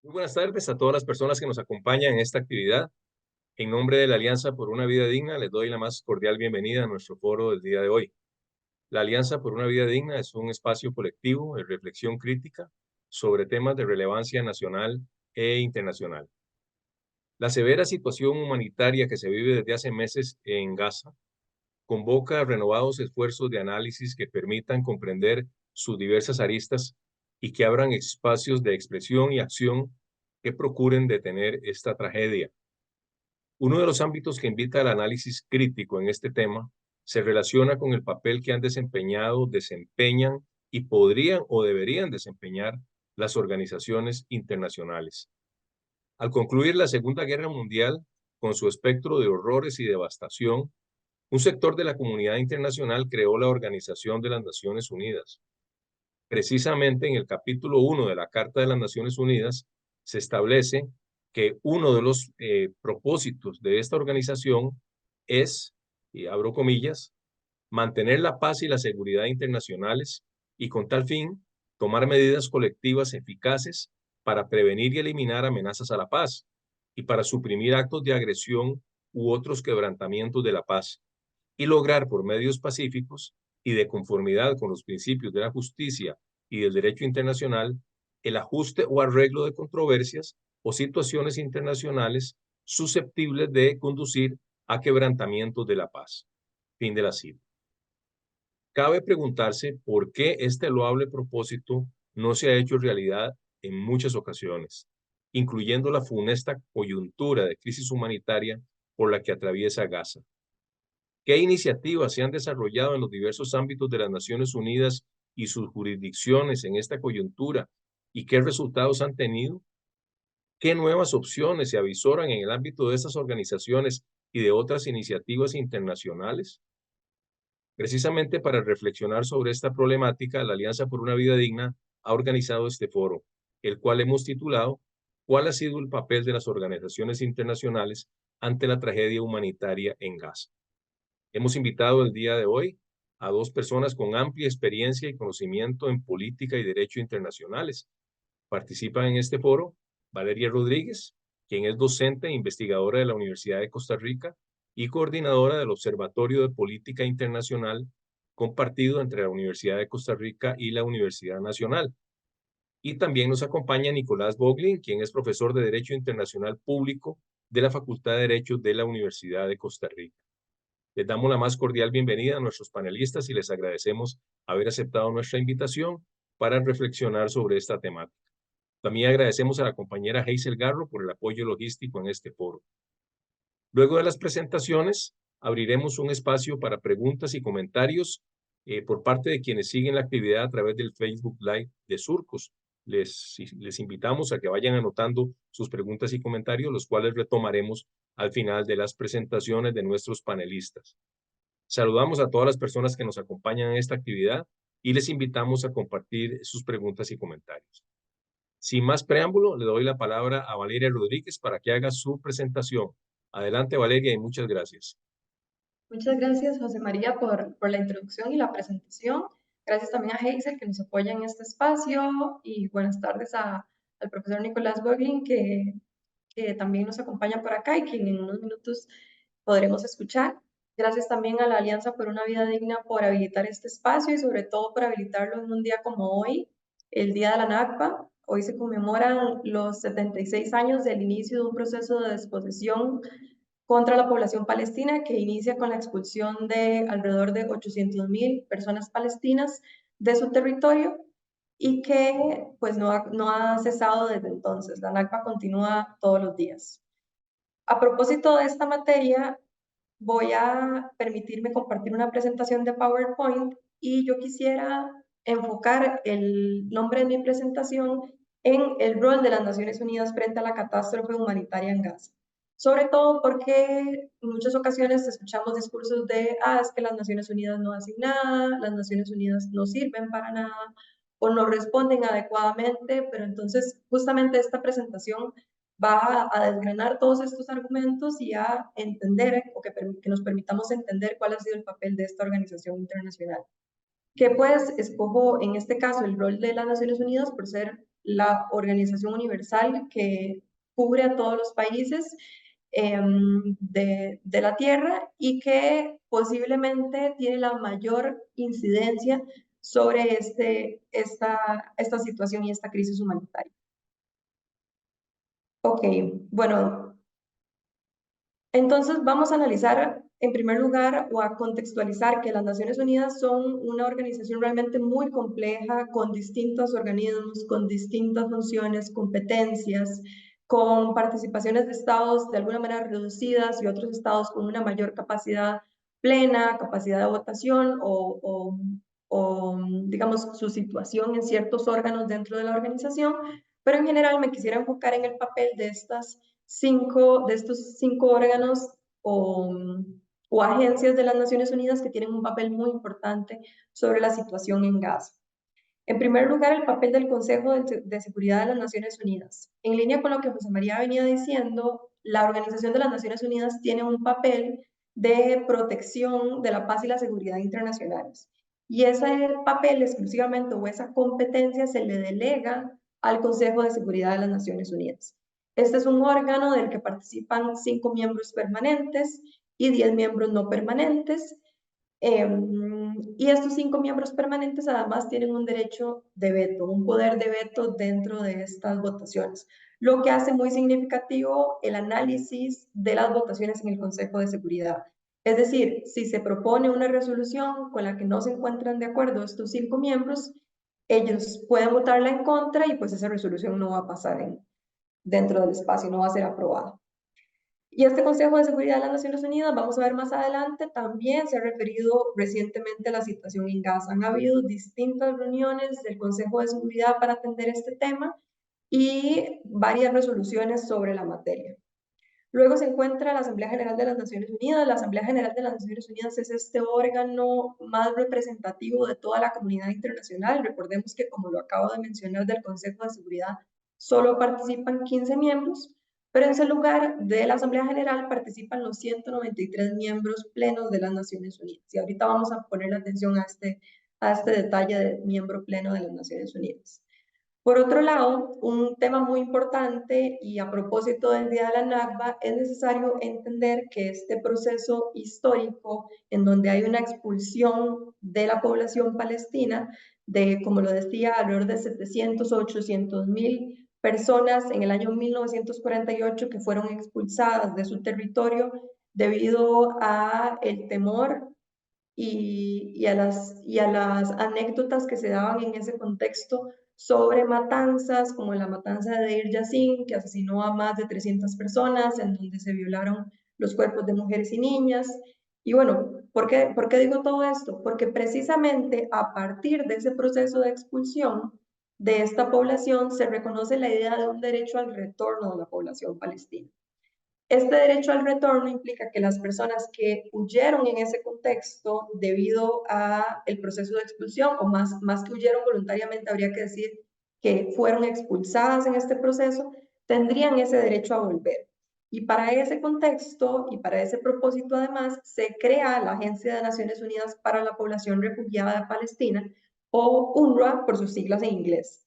Muy buenas tardes a todas las personas que nos acompañan en esta actividad. En nombre de la Alianza por una Vida Digna, les doy la más cordial bienvenida a nuestro foro del día de hoy. La Alianza por una Vida Digna es un espacio colectivo de reflexión crítica sobre temas de relevancia nacional e internacional. La severa situación humanitaria que se vive desde hace meses en Gaza convoca a renovados esfuerzos de análisis que permitan comprender sus diversas aristas y que abran espacios de expresión y acción que procuren detener esta tragedia. Uno de los ámbitos que invita al análisis crítico en este tema se relaciona con el papel que han desempeñado, desempeñan y podrían o deberían desempeñar las organizaciones internacionales. Al concluir la Segunda Guerra Mundial, con su espectro de horrores y devastación, un sector de la comunidad internacional creó la Organización de las Naciones Unidas. Precisamente en el capítulo 1 de la Carta de las Naciones Unidas se establece que uno de los propósitos de esta organización es, y abro comillas, mantener la paz y la seguridad internacionales y con tal fin tomar medidas colectivas eficaces para prevenir y eliminar amenazas a la paz y para suprimir actos de agresión u otros quebrantamientos de la paz y lograr por medios pacíficos y de conformidad con los principios de la justicia y del derecho internacional el ajuste o arreglo de controversias o situaciones internacionales susceptibles de conducir a quebrantamientos de la paz. Fin de la cita. Cabe preguntarse por qué este loable propósito no se ha hecho realidad en muchas ocasiones, incluyendo la funesta coyuntura de crisis humanitaria por la que atraviesa Gaza. ¿Qué iniciativas se han desarrollado en los diversos ámbitos de las Naciones Unidas y sus jurisdicciones en esta coyuntura y qué resultados han tenido? ¿Qué nuevas opciones se avisoran en el ámbito de estas organizaciones y de otras iniciativas internacionales? Precisamente para reflexionar sobre esta problemática, la Alianza por una Vida Digna ha organizado este foro, el cual hemos titulado ¿Cuál ha sido el papel de las organizaciones internacionales ante la tragedia humanitaria en Gaza? Hemos invitado el día de hoy a dos personas con amplia experiencia y conocimiento en política y derecho internacionales. Participan en este foro Valeria Rodríguez, quien es docente e investigadora de la Universidad de Costa Rica y coordinadora del Observatorio de Política Internacional compartido entre la Universidad de Costa Rica y la Universidad Nacional. Y también nos acompaña Nicolás Boglin, quien es profesor de Derecho Internacional Público de la Facultad de Derecho de la Universidad de Costa Rica. Les damos la más cordial bienvenida a nuestros panelistas y les agradecemos haber aceptado nuestra invitación para reflexionar sobre esta temática. También agradecemos a la compañera Hazel Garro por el apoyo logístico en este foro. Luego de las presentaciones, abriremos un espacio para preguntas y comentarios por parte de quienes siguen la actividad a través del Facebook Live de Surcos. Les invitamos a que vayan anotando sus preguntas y comentarios, los cuales retomaremos al final de las presentaciones de nuestros panelistas. Saludamos a todas las personas que nos acompañan en esta actividad y les invitamos a compartir sus preguntas y comentarios. Sin más preámbulo, le doy la palabra a Valeria Rodríguez para que haga su presentación. Adelante, Valeria, y muchas gracias. Muchas gracias, José María, por la introducción y la presentación. Gracias también a Hazel, que nos apoya en este espacio. Y buenas tardes al profesor Nicolás Boglin, que también nos acompaña por acá y quien en unos minutos podremos escuchar. Gracias también a la Alianza por una Vida Digna por habilitar este espacio y sobre todo por habilitarlo en un día como hoy, el Día de la Nakba. Hoy se conmemoran los 76 años del inicio de un proceso de desposesión contra la población palestina que inicia con la expulsión de alrededor de 800.000 personas palestinas de su territorio y que pues no ha cesado desde entonces. La Nakba continúa todos los días. A propósito de esta materia, voy a permitirme compartir una presentación de PowerPoint y yo quisiera enfocar el nombre de mi presentación en el rol de las Naciones Unidas frente a la catástrofe humanitaria en Gaza. Sobre todo porque en muchas ocasiones escuchamos discursos de, es que las Naciones Unidas no hacen nada, las Naciones Unidas no sirven para nada o no responden adecuadamente, pero entonces justamente esta presentación va a desgranar todos estos argumentos y a entender o que nos permitamos entender cuál ha sido el papel de esta organización internacional. Que pues escojo en este caso el rol de las Naciones Unidas por ser la Organización Universal que cubre a todos los países de la Tierra y que posiblemente tiene la mayor incidencia sobre esta situación y esta crisis humanitaria. Ok, bueno, entonces vamos a analizar en primer lugar o a contextualizar que las Naciones Unidas son una organización realmente muy compleja, con distintos organismos, con distintas funciones, competencias, con participaciones de estados de alguna manera reducidas y otros estados con una mayor capacidad plena, capacidad de votación o digamos, su situación en ciertos órganos dentro de la organización, pero en general me quisiera enfocar en el papel de estos 5 órganos o agencias de las Naciones Unidas que tienen un papel muy importante sobre la situación en Gaza. En primer lugar, el papel del Consejo de Seguridad de las Naciones Unidas. En línea con lo que José María venía diciendo, la Organización de las Naciones Unidas tiene un papel de protección de la paz y la seguridad internacionales. Y ese papel exclusivamente o esa competencia se le delega al Consejo de Seguridad de las Naciones Unidas. Este es un órgano del que participan 5 miembros permanentes y 10 miembros no permanentes. Y estos 5 miembros permanentes además tienen un derecho de veto, un poder de veto dentro de estas votaciones, lo que hace muy significativo el análisis de las votaciones en el Consejo de Seguridad. Es decir, si se propone una resolución con la que no se encuentran de acuerdo estos 5 miembros, ellos pueden votarla en contra y pues esa resolución no va a pasar dentro del espacio, no va a ser aprobada. Y este Consejo de Seguridad de las Naciones Unidas, vamos a ver más adelante, también se ha referido recientemente a la situación en Gaza. Han habido distintas reuniones del Consejo de Seguridad para atender este tema y varias resoluciones sobre la materia. Luego se encuentra la Asamblea General de las Naciones Unidas. La Asamblea General de las Naciones Unidas es este órgano más representativo de toda la comunidad internacional. Recordemos que, como lo acabo de mencionar, del Consejo de Seguridad solo participan 15 miembros, pero en ese lugar de la Asamblea General participan los 193 miembros plenos de las Naciones Unidas. Y ahorita vamos a poner atención a este detalle de miembro pleno de las Naciones Unidas. Por otro lado, un tema muy importante y a propósito del Día de la Nakba, es necesario entender que este proceso histórico en donde hay una expulsión de la población palestina de, como lo decía, alrededor de 700 o 800 mil personas en el año 1948 que fueron expulsadas de su territorio debido a el temor y a las anécdotas que se daban en ese contexto sobre matanzas, como la matanza de Deir Yassin, que asesinó a más de 300 personas, en donde se violaron los cuerpos de mujeres y niñas. Y bueno, ¿por qué digo todo esto? Porque precisamente a partir de ese proceso de expulsión de esta población se reconoce la idea de un derecho al retorno de la población palestina. Este derecho al retorno implica que las personas que huyeron en ese contexto debido a el proceso de expulsión, o más que huyeron voluntariamente, habría que decir que fueron expulsadas en este proceso, tendrían ese derecho a volver. Y para ese contexto y para ese propósito, además, se crea la Agencia de Naciones Unidas para la Población Refugiada de Palestina, o UNRWA por sus siglas en inglés.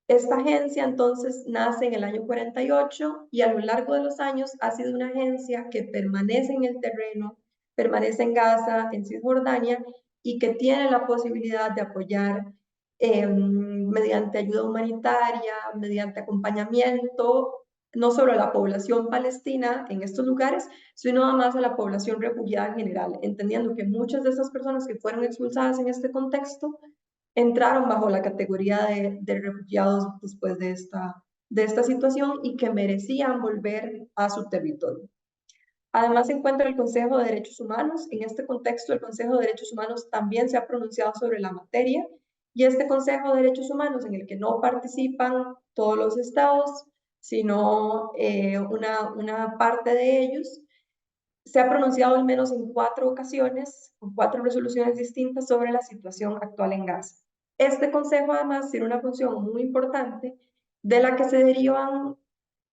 Esta agencia entonces nace en el año 48 y a lo largo de los años ha sido una agencia que permanece en el terreno, permanece en Gaza, en Cisjordania y que tiene la posibilidad de apoyar mediante ayuda humanitaria, mediante acompañamiento, no solo a la población palestina en estos lugares, sino además a la población refugiada en general, entendiendo que muchas de esas personas que fueron expulsadas en este contexto entraron bajo la categoría de refugiados después de esta situación y que merecían volver a su territorio. Además se encuentra el Consejo de Derechos Humanos. En este contexto, el Consejo de Derechos Humanos también se ha pronunciado sobre la materia y este Consejo de Derechos Humanos, en el que no participan todos los estados, sino una parte de ellos, se ha pronunciado al menos en 4 ocasiones, con 4 resoluciones distintas sobre la situación actual en Gaza. Este consejo además tiene una función muy importante de la que se derivan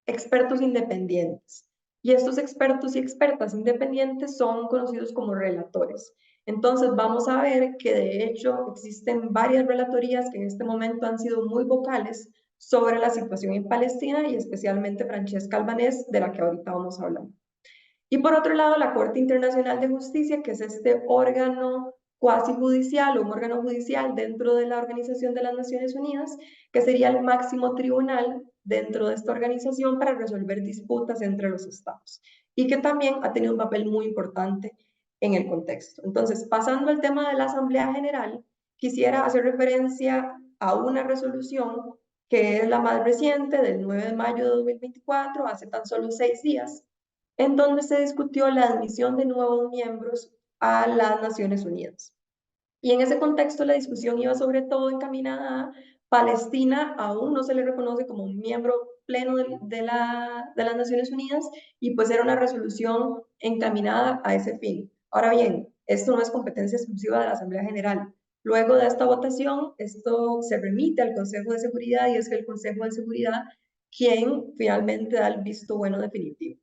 expertos independientes. Y estos expertos y expertas independientes son conocidos como relatores. Entonces vamos a ver que de hecho existen varias relatorías que en este momento han sido muy vocales sobre la situación en Palestina y especialmente Francesca Albanese, de la que ahorita vamos a hablar. Y por otro lado, la Corte Internacional de Justicia, que es este órgano cuasi judicial o un órgano judicial dentro de la Organización de las Naciones Unidas, que sería el máximo tribunal dentro de esta organización para resolver disputas entre los estados y que también ha tenido un papel muy importante en el contexto. Entonces, pasando al tema de la Asamblea General, quisiera hacer referencia a una resolución que es la más reciente, del 9 de mayo de 2024, hace tan solo 6 días, en donde se discutió la admisión de nuevos miembros a las Naciones Unidas. Y en ese contexto la discusión iba sobre todo encaminada a Palestina, aún no se le reconoce como un miembro pleno de las Naciones Unidas y pues era una resolución encaminada a ese fin. Ahora bien, esto no es competencia exclusiva de la Asamblea General. Luego de esta votación, esto se remite al Consejo de Seguridad y es el Consejo de Seguridad quien finalmente da el visto bueno definitivo.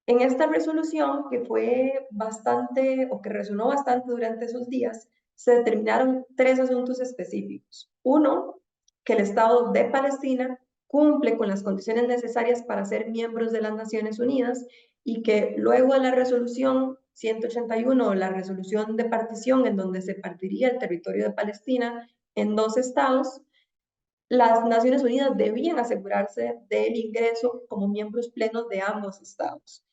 En esta resolución, que fue bastante, o que resonó bastante durante esos días, se determinaron 3 asuntos específicos. Uno, que el Estado de Palestina cumple con las condiciones necesarias para ser miembros de las Naciones Unidas y que luego de la resolución 181, la resolución de partición en donde se partiría el territorio de Palestina en 2 estados, las Naciones Unidas debían asegurarse del ingreso como miembros plenos de ambos estados.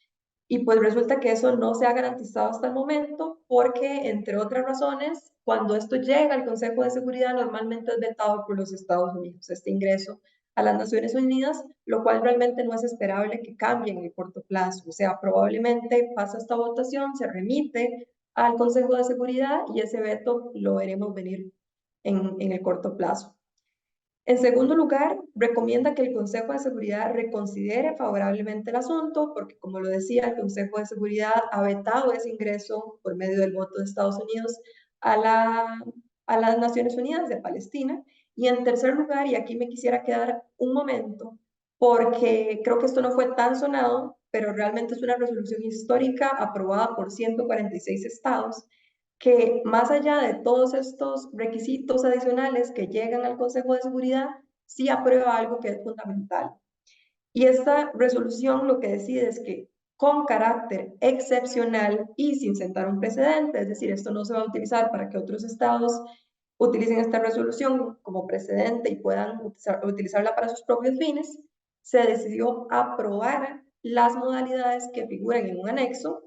Y pues resulta que eso no se ha garantizado hasta el momento porque, entre otras razones, cuando esto llega al Consejo de Seguridad, normalmente es vetado por los Estados Unidos, este ingreso a las Naciones Unidas, lo cual realmente no es esperable que cambie en el corto plazo. O sea, probablemente pasa esta votación, se remite al Consejo de Seguridad y ese veto lo veremos venir en el corto plazo. En segundo lugar, recomienda que el Consejo de Seguridad reconsidere favorablemente el asunto, porque como lo decía, el Consejo de Seguridad ha vetado ese ingreso por medio del voto de Estados Unidos a las Naciones Unidas de Palestina. Y en tercer lugar, y aquí me quisiera quedar un momento, porque creo que esto no fue tan sonado, pero realmente es una resolución histórica aprobada por 146 estados que más allá de todos estos requisitos adicionales que llegan al Consejo de Seguridad, sí aprueba algo que es fundamental. Y esta resolución lo que decide es que con carácter excepcional y sin sentar un precedente, es decir, esto no se va a utilizar para que otros estados utilicen esta resolución como precedente y puedan utilizarla para sus propios fines, se decidió aprobar las modalidades que figuran en un anexo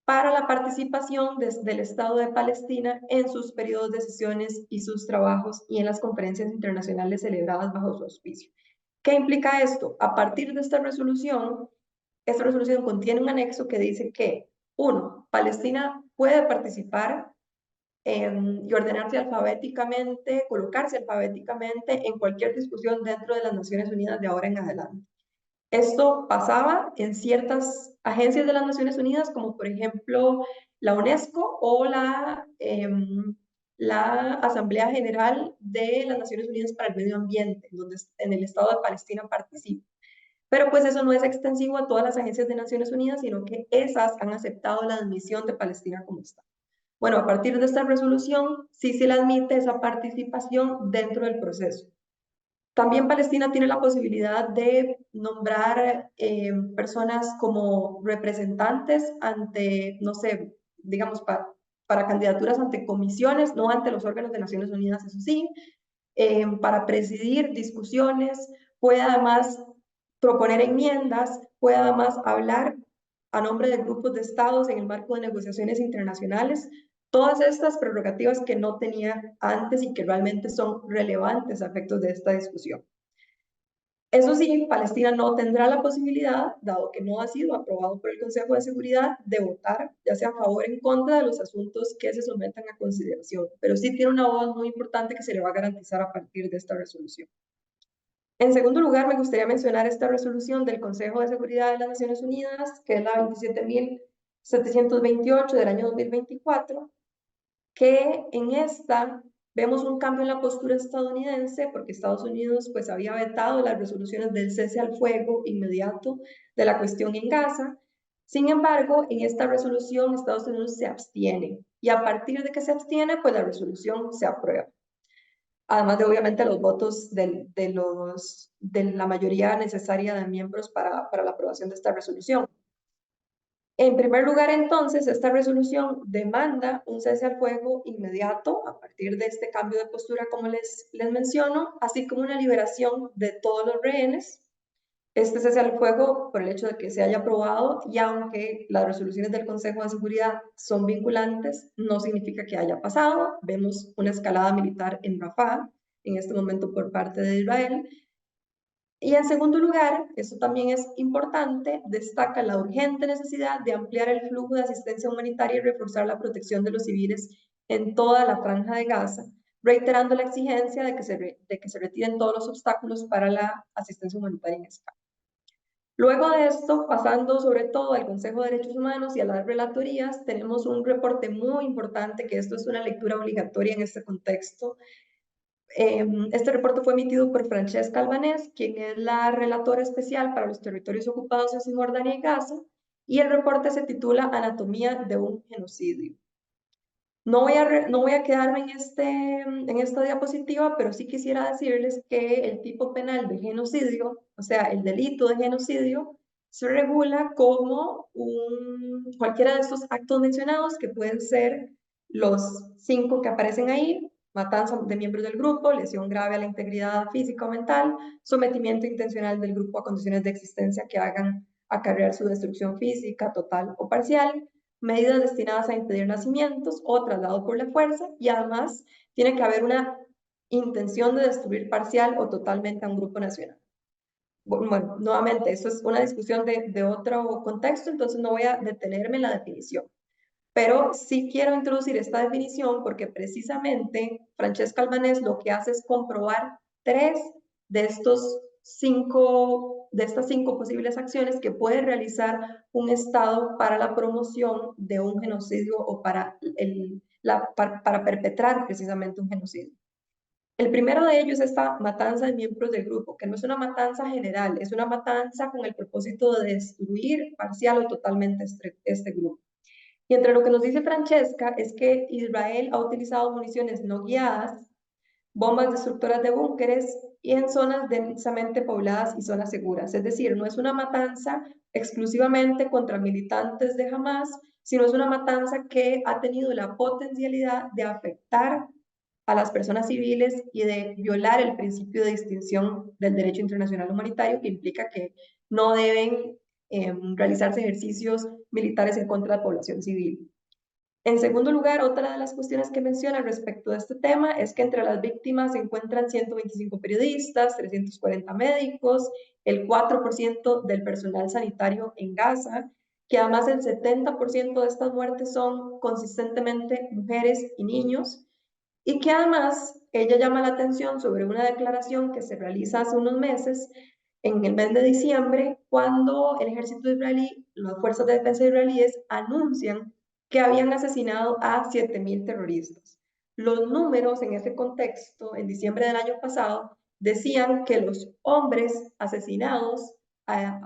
para la participación del Estado de Palestina en sus periodos de sesiones y sus trabajos y en las conferencias internacionales celebradas bajo su auspicio. ¿Qué implica esto? A partir de esta resolución contiene un anexo que dice que, uno, Palestina puede participar y ordenarse alfabéticamente, colocarse alfabéticamente en cualquier discusión dentro de las Naciones Unidas de ahora en adelante. Esto pasaba en ciertas agencias de las Naciones Unidas, como por ejemplo la UNESCO o la Asamblea General de las Naciones Unidas para el Medio Ambiente, donde en el Estado de Palestina participa. Pero pues eso no es extensivo a todas las agencias de Naciones Unidas, sino que esas han aceptado la admisión de Palestina como Estado. Bueno, a partir de esta resolución, sí se le admite esa participación dentro del proceso. También Palestina tiene la posibilidad de nombrar personas como representantes ante, no sé, digamos, para candidaturas ante comisiones, no ante los órganos de Naciones Unidas, eso sí, para presidir discusiones, puede además proponer enmiendas, puede además hablar a nombre de grupos de estados en el marco de negociaciones internacionales, todas estas prerrogativas que no tenía antes y que realmente son relevantes a efectos de esta discusión. Eso sí, Palestina no tendrá la posibilidad, dado que no ha sido aprobado por el Consejo de Seguridad, de votar, ya sea a favor o en contra de los asuntos que se sometan a consideración, pero sí tiene una voz muy importante que se le va a garantizar a partir de esta resolución. En segundo lugar, me gustaría mencionar esta resolución del Consejo de Seguridad de las Naciones Unidas, que es la 27.728 del año 2024, que en esta vemos un cambio en la postura estadounidense, porque Estados Unidos pues había vetado las resoluciones del cese al fuego inmediato de la cuestión en Gaza. Sin embargo, en esta resolución Estados Unidos se abstiene y a partir de que se abstiene, pues la resolución se aprueba. además de obviamente los votos de la mayoría necesaria de miembros para la aprobación de esta resolución. En primer lugar, entonces, esta resolución demanda un cese al fuego inmediato a partir de este cambio de postura, como les menciono, así como una liberación de todos los rehenes. Este cese al fuego por el hecho de que se haya aprobado, y aunque las resoluciones del Consejo de Seguridad son vinculantes, no significa que haya pasado. Vemos una escalada militar en Rafah en este momento por parte de Israel. Y en segundo lugar, esto también es importante, destaca la urgente necesidad de ampliar el flujo de asistencia humanitaria y reforzar la protección de los civiles en toda la franja de Gaza, reiterando la exigencia de que se retiren todos los obstáculos para la asistencia humanitaria en escala. Luego de esto, pasando sobre todo al Consejo de Derechos Humanos y a las relatorías, tenemos un reporte muy importante, que esto es una lectura obligatoria en este contexto. Este reporte fue emitido por Francesca Albanés, quien es la relatora especial para los territorios ocupados en Cisjordania y Gaza, y el reporte se titula Anatomía de un genocidio. No voy a quedarme en esta diapositiva, pero sí quisiera decirles que el tipo penal de genocidio, o sea, el delito de genocidio, se regula como cualquiera de estos actos mencionados, que pueden ser los 5 que aparecen ahí: matanza de miembros del grupo, lesión grave a la integridad física o mental, sometimiento intencional del grupo a condiciones de existencia que hagan acarrear su destrucción física, total o parcial, medidas destinadas a impedir nacimientos o traslado por la fuerza, y además tiene que haber una intención de destruir parcial o totalmente a un grupo nacional. Bueno, nuevamente, esto es una discusión de otro contexto, entonces no voy a detenerme en la definición. Pero sí quiero introducir esta definición porque precisamente Francesca Albanés lo que hace es comprobar 3 de estas 5 posibles acciones que puede realizar un Estado para la promoción de un genocidio o para perpetrar precisamente un genocidio. El primero de ellos es esta matanza de miembros del grupo, que no es una matanza general, es una matanza con el propósito de destruir parcial o totalmente este grupo. Y entre lo que nos dice Francesca es que Israel ha utilizado municiones no guiadas, bombas destructoras de búnkeres y en zonas densamente pobladas y zonas seguras. Es decir, no es una matanza exclusivamente contra militantes de Hamas, sino es una matanza que ha tenido la potencialidad de afectar a las personas civiles y de violar el principio de distinción del derecho internacional humanitario, que implica que no deben realizarse ejercicios militares en contra de la población civil. En segundo lugar, otra de las cuestiones que menciona respecto a este tema es que entre las víctimas se encuentran 125 periodistas, 340 médicos, el 4% del personal sanitario en Gaza, que además el 70% de estas muertes son consistentemente mujeres y niños, y que además ella llama la atención sobre una declaración que se realiza hace unos meses, en el mes de diciembre, cuando el ejército israelí, las fuerzas de defensa israelíes, anuncian que habían asesinado a 7.000 terroristas. Los números en ese contexto, en diciembre del año pasado, decían que los hombres asesinados,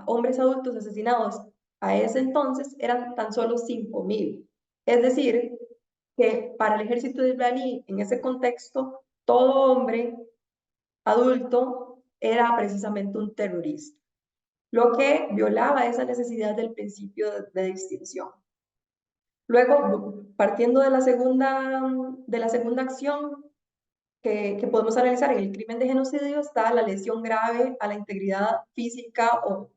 hombres adultos asesinados a ese entonces, eran tan solo 5.000. Es decir, que para el ejército israelí, en ese contexto, todo hombre adulto era precisamente un terrorista, lo que violaba esa necesidad del principio de distinción. Luego, partiendo de la segunda acción que podemos analizar en el crimen de genocidio, está la lesión grave a la integridad física o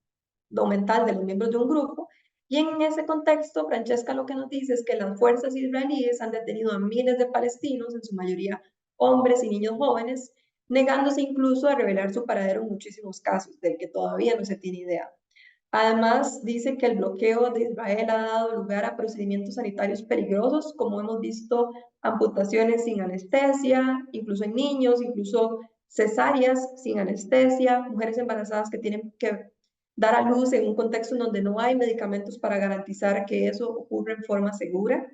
mental de los miembros de un grupo. Y en ese contexto, Francesca lo que nos dice es que las fuerzas israelíes han detenido a miles de palestinos, en su mayoría hombres y niños jóvenes, negándose incluso a revelar su paradero en muchísimos casos, del que todavía no se tiene idea. Además, dice que el bloqueo de Israel ha dado lugar a procedimientos sanitarios peligrosos, como hemos visto, amputaciones sin anestesia, incluso en niños, incluso cesáreas sin anestesia, mujeres embarazadas que tienen que dar a luz en un contexto en donde no hay medicamentos para garantizar que eso ocurra en forma segura.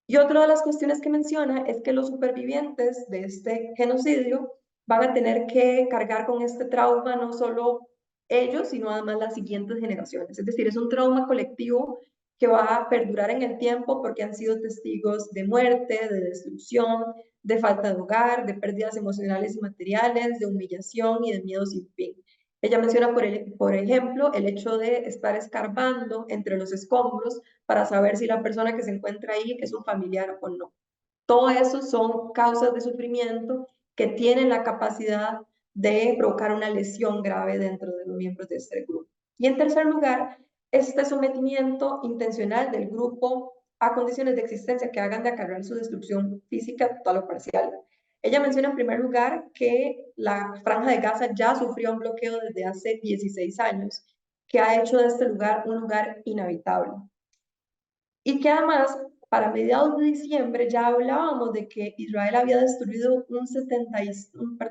Y otra de las cuestiones que menciona es que los supervivientes de este genocidio van a tener que cargar con este trauma no solo ellos, sino además las siguientes generaciones. Es decir, es un trauma colectivo que va a perdurar en el tiempo porque han sido testigos de muerte, de destrucción, de falta de hogar, de pérdidas emocionales y materiales, de humillación y de miedo sin fin. Ella menciona, por ejemplo, el hecho de estar escarbando entre los escombros para saber si la persona que se encuentra ahí es un familiar o no. Todo eso son causas de sufrimiento que tienen la capacidad de provocar una lesión grave dentro de los miembros de este grupo. Y en tercer lugar, este sometimiento intencional del grupo a condiciones de existencia que hagan de acarrear su destrucción física total o parcial. Ella menciona en primer lugar que la Franja de Gaza ya sufrió un bloqueo desde hace 16 años, que ha hecho de este lugar un lugar inhabitable. Y que además, para mediados de diciembre ya hablábamos de que Israel había destruido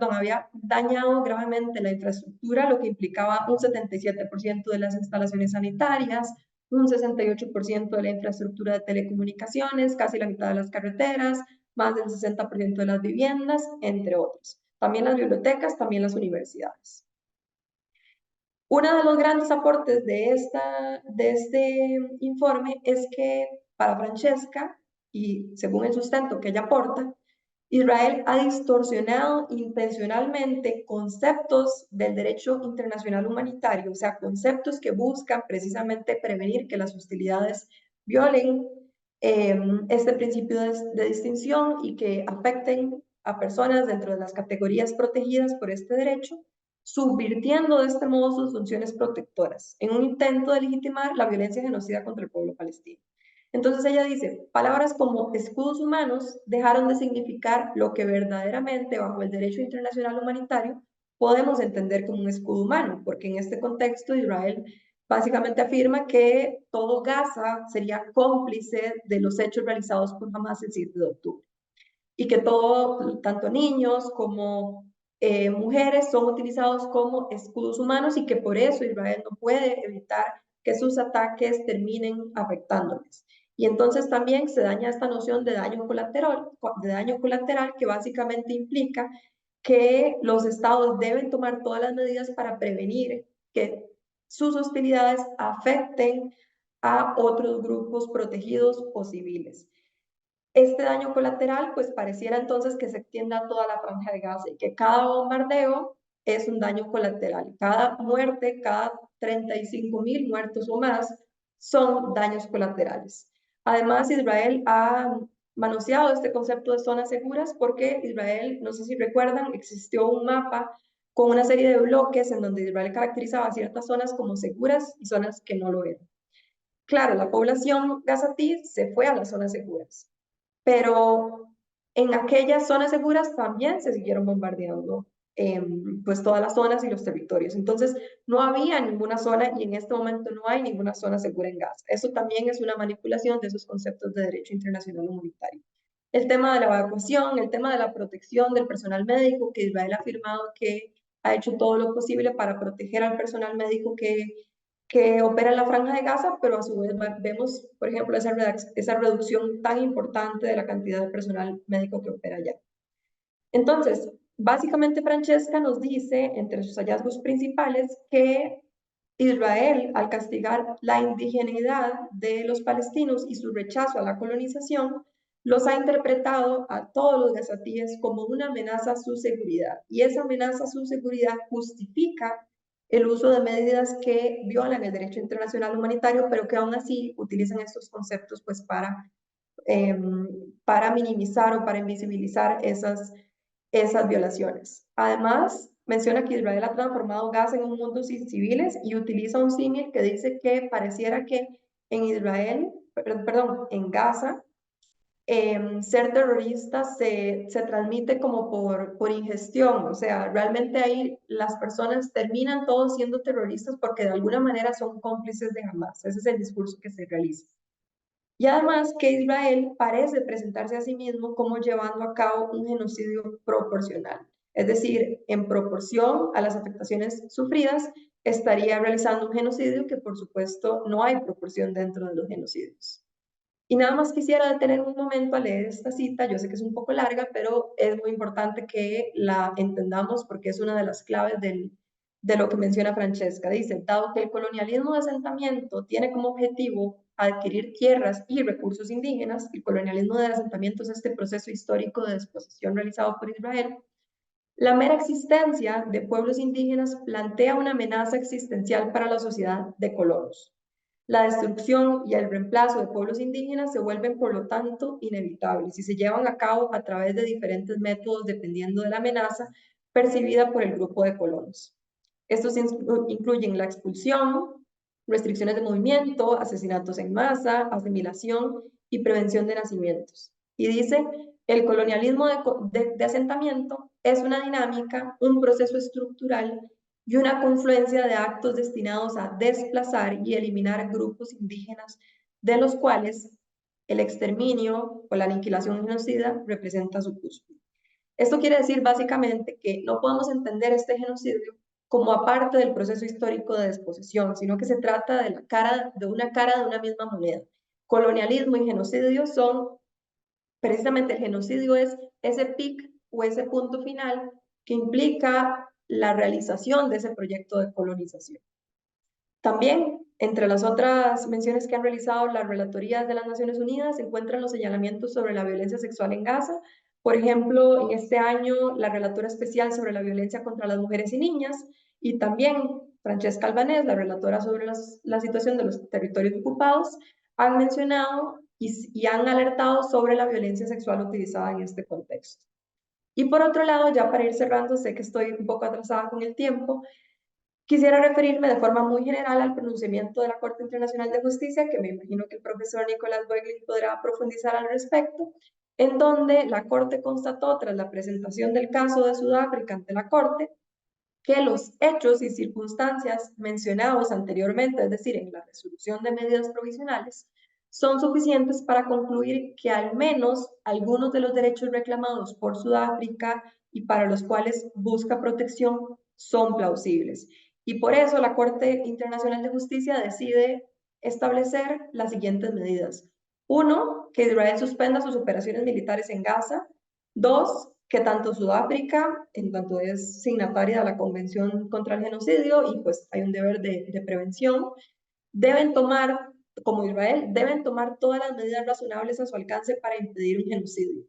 había dañado gravemente la infraestructura, lo que implicaba un 77% de las instalaciones sanitarias, un 68% de la infraestructura de telecomunicaciones, casi la mitad de las carreteras, más del 60% de las viviendas, entre otros. También las bibliotecas, también las universidades. Uno de los grandes aportes de este informe es que para Francesca, y según el sustento que ella aporta, Israel ha distorsionado intencionalmente conceptos del derecho internacional humanitario, o sea, conceptos que buscan precisamente prevenir que las hostilidades violen este principio de distinción y que afecten a personas dentro de las categorías protegidas por este derecho, subvirtiendo de este modo sus funciones protectoras, en un intento de legitimar la violencia genocida contra el pueblo palestino. Entonces ella dice, palabras como escudos humanos dejaron de significar lo que verdaderamente bajo el derecho internacional humanitario podemos entender como un escudo humano, porque en este contexto Israel básicamente afirma que todo Gaza sería cómplice de los hechos realizados por Hamas el 7 de octubre y que todo, tanto niños como mujeres son utilizados como escudos humanos y que por eso Israel no puede evitar que sus ataques terminen afectándoles. Y entonces también se daña esta noción de daño colateral que básicamente implica que los estados deben tomar todas las medidas para prevenir que sus hostilidades afecten a otros grupos protegidos o civiles. Este daño colateral, pues pareciera entonces que se extienda a toda la franja de Gaza y que cada bombardeo es un daño colateral. Cada muerte, cada 35.000 muertos o más son daños colaterales. Además, Israel ha manoseado este concepto de zonas seguras porque Israel, no sé si recuerdan, existió un mapa con una serie de bloques en donde Israel caracterizaba ciertas zonas como seguras y zonas que no lo eran. Claro, la población gazatí se fue a las zonas seguras, pero en aquellas zonas seguras también se siguieron bombardeando pues todas las zonas y los territorios. Entonces, no había ninguna zona y en este momento no hay ninguna zona segura en Gaza. Eso también es una manipulación de esos conceptos de derecho internacional humanitario. El tema de la evacuación, el tema de la protección del personal médico, que Israel ha afirmado que ha hecho todo lo posible para proteger al personal médico que opera en la Franja de Gaza, pero a su vez vemos, por ejemplo, esa reducción tan importante de la cantidad de personal médico que opera allá. Entonces, básicamente Francesca nos dice, entre sus hallazgos principales, que Israel, al castigar la indigeneidad de los palestinos y su rechazo a la colonización, los ha interpretado a todos los gazatíes como una amenaza a su seguridad. Y esa amenaza a su seguridad justifica el uso de medidas que violan el derecho internacional humanitario, pero que aún así utilizan estos conceptos pues para minimizar o para invisibilizar esas violaciones. Además, menciona que Israel ha transformado Gaza en un mundo sin civiles y utiliza un símil que dice que pareciera que en Israel, perdón, en Gaza, ser terrorista se transmite como por ingestión, o sea, realmente ahí las personas terminan todos siendo terroristas porque de alguna manera son cómplices de Hamas. Ese es el discurso que se realiza. Y además que Israel parece presentarse a sí mismo como llevando a cabo un genocidio proporcional. Es decir, en proporción a las afectaciones sufridas, estaría realizando un genocidio que por supuesto no hay proporción dentro de los genocidios. Y nada más quisiera detener un momento a leer esta cita, yo sé que es un poco larga, pero es muy importante que la entendamos porque es una de las claves de lo que menciona Francesca. Dice, dado que el colonialismo de asentamiento tiene como objetivo adquirir tierras y recursos indígenas, el colonialismo de asentamientos, este proceso histórico de desposesión realizado por Israel, la mera existencia de pueblos indígenas plantea una amenaza existencial para la sociedad de colonos. La destrucción y el reemplazo de pueblos indígenas se vuelven, por lo tanto, inevitables y se llevan a cabo a través de diferentes métodos dependiendo de la amenaza percibida por el grupo de colonos. Estos incluyen la expulsión, restricciones de movimiento, asesinatos en masa, asimilación y prevención de nacimientos. Y dice, el colonialismo de asentamiento es una dinámica, un proceso estructural y una confluencia de actos destinados a desplazar y eliminar grupos indígenas, de los cuales el exterminio o la aniquilación genocida representa su cúspide. Esto quiere decir básicamente que no podemos entender este genocidio como aparte del proceso histórico de desposesión, sino que se trata de una cara de una misma moneda. Colonialismo y genocidio son, precisamente el genocidio es ese pic o ese punto final que implica la realización de ese proyecto de colonización. También, entre las otras menciones que han realizado las relatorías de las Naciones Unidas, se encuentran los señalamientos sobre la violencia sexual en Gaza. Por ejemplo, en este año, la relatora especial sobre la violencia contra las mujeres y niñas, y también Francesca Albanés, la relatora sobre la situación de los territorios ocupados, han mencionado y han alertado sobre la violencia sexual utilizada en este contexto. Y por otro lado, ya para ir cerrando, sé que estoy un poco atrasada con el tiempo, quisiera referirme de forma muy general al pronunciamiento de la Corte Internacional de Justicia, que me imagino que el profesor Nicolás Boeglin podrá profundizar al respecto, en donde la Corte constató, tras la presentación del caso de Sudáfrica ante la Corte, que los hechos y circunstancias mencionados anteriormente, es decir, en la resolución de medidas provisionales, son suficientes para concluir que al menos algunos de los derechos reclamados por Sudáfrica y para los cuales busca protección son plausibles. Y por eso la Corte Internacional de Justicia decide establecer las siguientes medidas. Uno, que Israel suspenda sus operaciones militares en Gaza. Dos, que tanto Sudáfrica, en tanto es signataria de la Convención contra el Genocidio y pues hay un deber de prevención, deben tomar, como Israel, deben tomar todas las medidas razonables a su alcance para impedir un genocidio.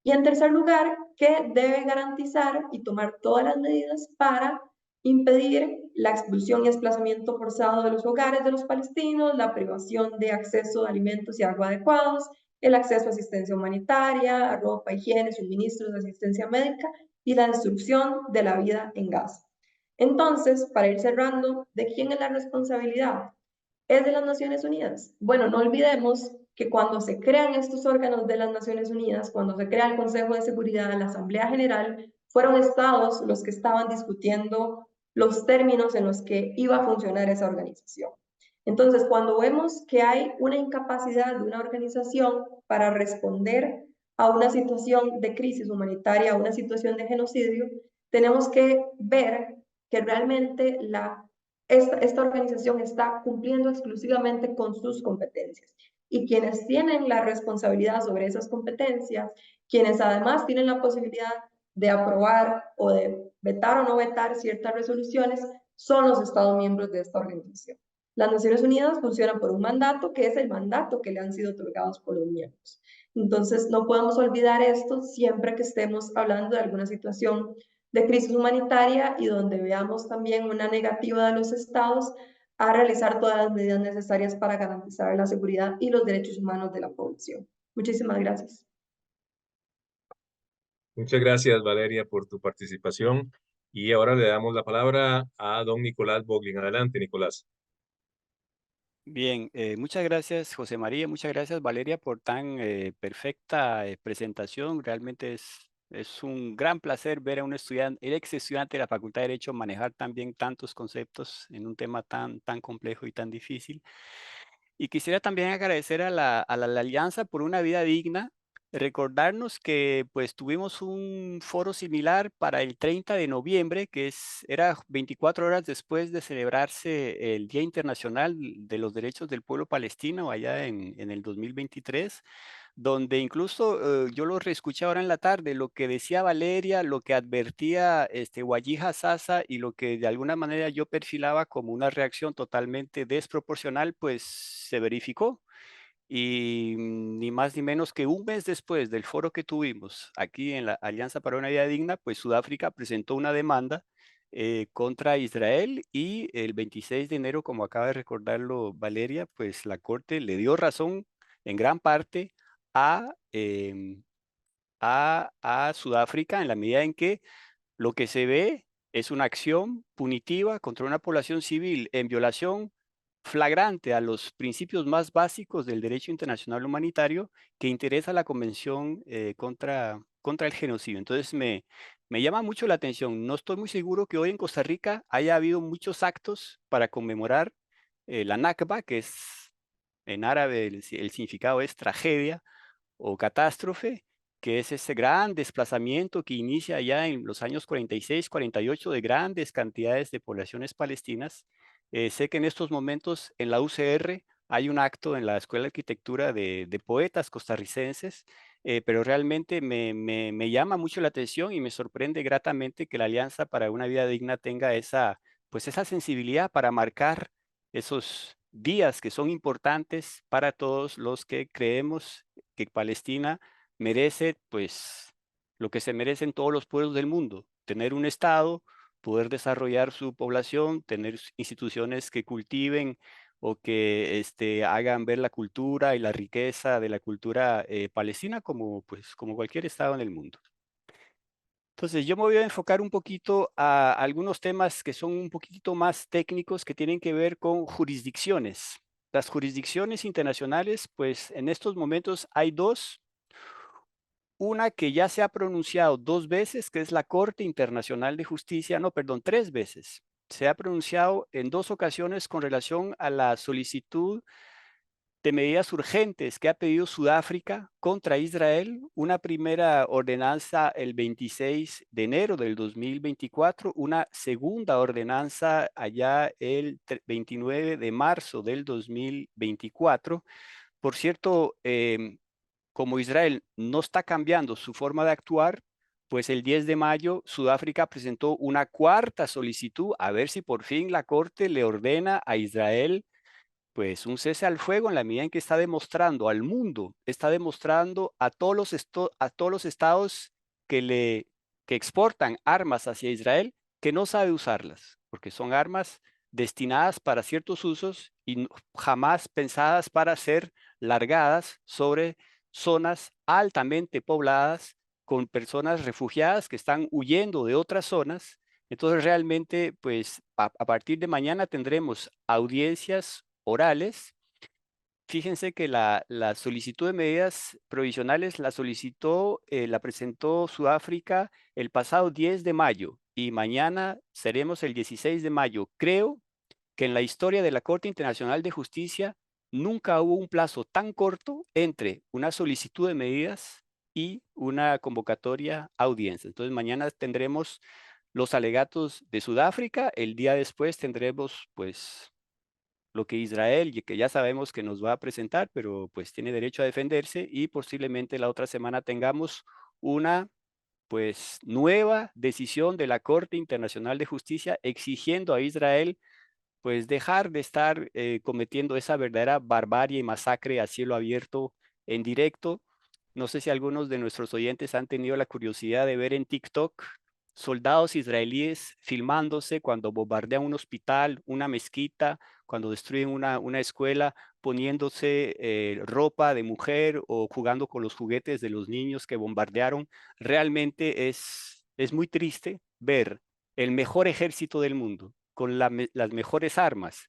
Y en tercer lugar, que debe garantizar y tomar todas las medidas para impedir la expulsión y desplazamiento forzado de los hogares de los palestinos, la privación de acceso a alimentos y agua adecuados, el acceso a asistencia humanitaria, a ropa, higiene, suministros de asistencia médica y la destrucción de la vida en Gaza. Entonces, para ir cerrando, ¿de quién es la responsabilidad? ¿Es de las Naciones Unidas? Bueno, no olvidemos que cuando se crean estos órganos de las Naciones Unidas, cuando se crea el Consejo de Seguridad, la Asamblea General, fueron estados los que estaban discutiendo los términos en los que iba a funcionar esa organización. Entonces, cuando vemos que hay una incapacidad de una organización para responder a una situación de crisis humanitaria, a una situación de genocidio, tenemos que ver que realmente esta organización está cumpliendo exclusivamente con sus competencias. Y quienes tienen la responsabilidad sobre esas competencias, quienes además tienen la posibilidad de aprobar o de vetar o no vetar ciertas resoluciones, son los Estados miembros de esta organización. Las Naciones Unidas funcionan por un mandato que es el mandato que le han sido otorgados por los miembros. Entonces, no podemos olvidar esto siempre que estemos hablando de alguna situación de crisis humanitaria y donde veamos también una negativa de los estados a realizar todas las medidas necesarias para garantizar la seguridad y los derechos humanos de la población. Muchísimas gracias. Muchas gracias, Valeria, por tu participación. Y ahora le damos la palabra a don Nicolás Boglin. Adelante, Nicolás. Bien, muchas gracias, José María, muchas gracias, Valeria, por tan perfecta presentación. Realmente es un gran placer ver a un estudiante, el ex estudiante de la Facultad de Derecho manejar también tantos conceptos en un tema tan complejo y tan difícil. Y quisiera también agradecer a la Alianza por una vida digna, recordarnos que pues tuvimos un foro similar para el 30 de noviembre, que era 24 horas después de celebrarse el Día Internacional de los Derechos del Pueblo Palestino allá en el 2023, donde incluso yo lo reescuché ahora en la tarde, lo que decía Valeria, lo que advertía Wajih Sasa y lo que de alguna manera yo perfilaba como una reacción totalmente desproporcional, pues se verificó. Y ni más ni menos que un mes después del foro que tuvimos aquí en la Alianza para una Vida Digna, pues Sudáfrica presentó una demanda contra Israel y el 26 de enero, como acaba de recordarlo Valeria, pues la Corte le dio razón en gran parte a, a Sudáfrica en la medida en que lo que se ve es una acción punitiva contra una población civil en violación flagrante a los principios más básicos del derecho internacional humanitario que interesa la Convención contra el genocidio. Entonces me llama mucho la atención. No estoy muy seguro que hoy en Costa Rica haya habido muchos actos para conmemorar la Nakba, que es en árabe el significado es tragedia o catástrofe, que es ese gran desplazamiento que inicia ya en los años 46, 48 de grandes cantidades de poblaciones palestinas. Sé que en estos momentos en la UCR hay un acto en la Escuela de Arquitectura de poetas costarricenses, pero realmente me llama mucho la atención y me sorprende gratamente que la Alianza para una Vida Digna tenga esa, pues esa sensibilidad para marcar esos días que son importantes para todos los que creemos que Palestina merece, pues, lo que se merecen todos los pueblos del mundo, tener un Estado, poder desarrollar su población, tener instituciones que cultiven o que hagan ver la cultura y la riqueza de la cultura palestina como, pues, como cualquier Estado en el mundo. Entonces, yo me voy a enfocar un poquito a algunos temas que son un poquito más técnicos que tienen que ver con jurisdicciones. Las jurisdicciones internacionales, pues en estos momentos hay dos. Una que ya se ha pronunciado dos veces, que es la Corte Internacional de Justicia, no, perdón, tres veces. Se ha pronunciado en dos ocasiones con relación a la solicitud de medidas urgentes que ha pedido Sudáfrica contra Israel, una primera ordenanza el 26 de enero del 2024, una segunda ordenanza allá el 29 de marzo del 2024. Por cierto, como Israel no está cambiando su forma de actuar, pues el 10 de mayo Sudáfrica presentó una cuarta solicitud a ver si por fin la Corte le ordena a Israel pues un cese al fuego en la medida en que está demostrando al mundo, está demostrando a todos los estados que exportan armas hacia Israel que no sabe usarlas, porque son armas destinadas para ciertos usos y jamás pensadas para ser largadas sobre zonas altamente pobladas con personas refugiadas que están huyendo de otras zonas. Entonces realmente, pues a partir de mañana tendremos audiencias orales. Fíjense que la solicitud de medidas provisionales la presentó Sudáfrica el pasado 10 de mayo y mañana seremos el 16 de mayo. Creo que en la historia de la Corte Internacional de Justicia nunca hubo un plazo tan corto entre una solicitud de medidas y una convocatoria a audiencia. Entonces mañana tendremos los alegatos de Sudáfrica, el día después tendremos pues lo que Israel, y que ya sabemos que nos va a presentar, pero pues tiene derecho a defenderse y posiblemente la otra semana tengamos una pues nueva decisión de la Corte Internacional de Justicia exigiendo a Israel pues dejar de estar cometiendo esa verdadera barbarie y masacre a cielo abierto en directo. No sé si algunos de nuestros oyentes han tenido la curiosidad de ver en TikTok soldados israelíes filmándose cuando bombardean un hospital, una mezquita, cuando destruyen una escuela, poniéndose ropa de mujer o jugando con los juguetes de los niños que bombardearon. Realmente es muy triste ver el mejor ejército del mundo, con las mejores armas,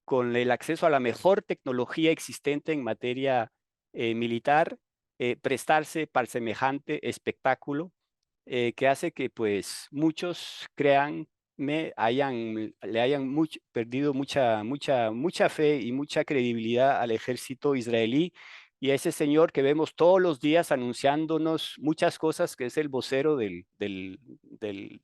con el acceso a la mejor tecnología existente en materia militar, prestarse para semejante espectáculo que hace que pues muchos crean le hayan perdido mucha fe y mucha credibilidad al ejército israelí. y a ese señor que vemos todos los días anunciándonos muchas cosas, que es el vocero del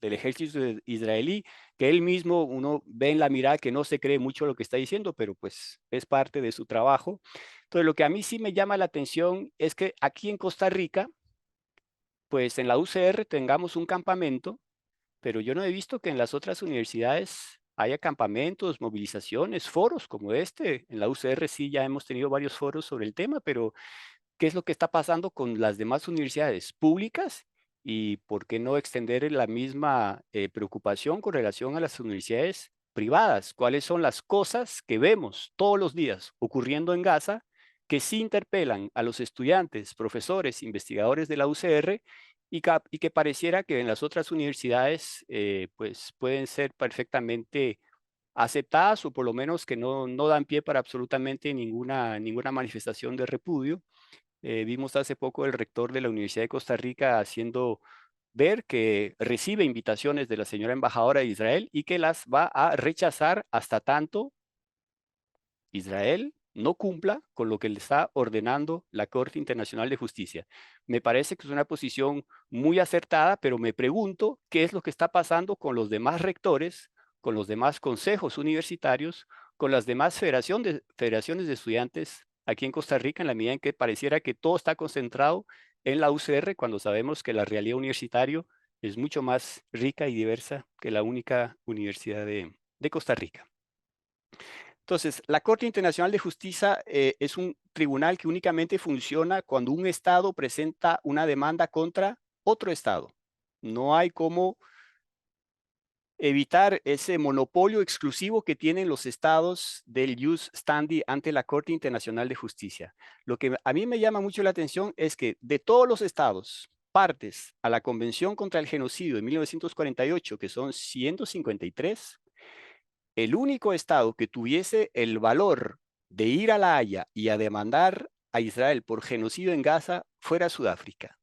ejército israelí, que él mismo uno ve en la mirada que no se cree mucho lo que está diciendo, pero pues es parte de su trabajo. Entonces, lo que a mí sí me llama la atención es que aquí en Costa Rica, pues en la UCR tengamos un campamento, pero yo no he visto que en las otras universidades haya campamentos, movilizaciones, foros como este. En la UCR sí ya hemos tenido varios foros sobre el tema, pero ¿qué es lo que está pasando con las demás universidades públicas? Y por qué no extender la misma preocupación con relación a las universidades privadas. ¿Cuáles son las cosas que vemos todos los días ocurriendo en Gaza que sí interpelan a los estudiantes, profesores, investigadores de la UCR y que pareciera que en las otras universidades pues pueden ser perfectamente aceptadas o por lo menos que no dan pie para absolutamente ninguna manifestación de repudio? Vimos hace poco el rector de la Universidad de Costa Rica haciendo ver que recibe invitaciones de la señora embajadora de Israel y que las va a rechazar hasta tanto Israel no cumpla con lo que le está ordenando la Corte Internacional de Justicia. Me parece que es una posición muy acertada, pero me pregunto qué es lo que está pasando con los demás rectores, con los demás consejos universitarios, con las demás federaciones de estudiantes aquí en Costa Rica, en la medida en que pareciera que todo está concentrado en la UCR, cuando sabemos que la realidad universitaria es mucho más rica y diversa que la única universidad de Costa Rica. Entonces, la Corte Internacional de Justicia es un tribunal que únicamente funciona cuando un Estado presenta una demanda contra otro Estado. No hay cómo evitar ese monopolio exclusivo que tienen los estados del jus standi ante la Corte Internacional de Justicia. Lo que a mí me llama mucho la atención es que de todos los estados partes a la Convención contra el Genocidio de 1948, que son 153, el único estado que tuviese el valor de ir a La Haya y a demandar a Israel por genocidio en Gaza fuera Sudáfrica.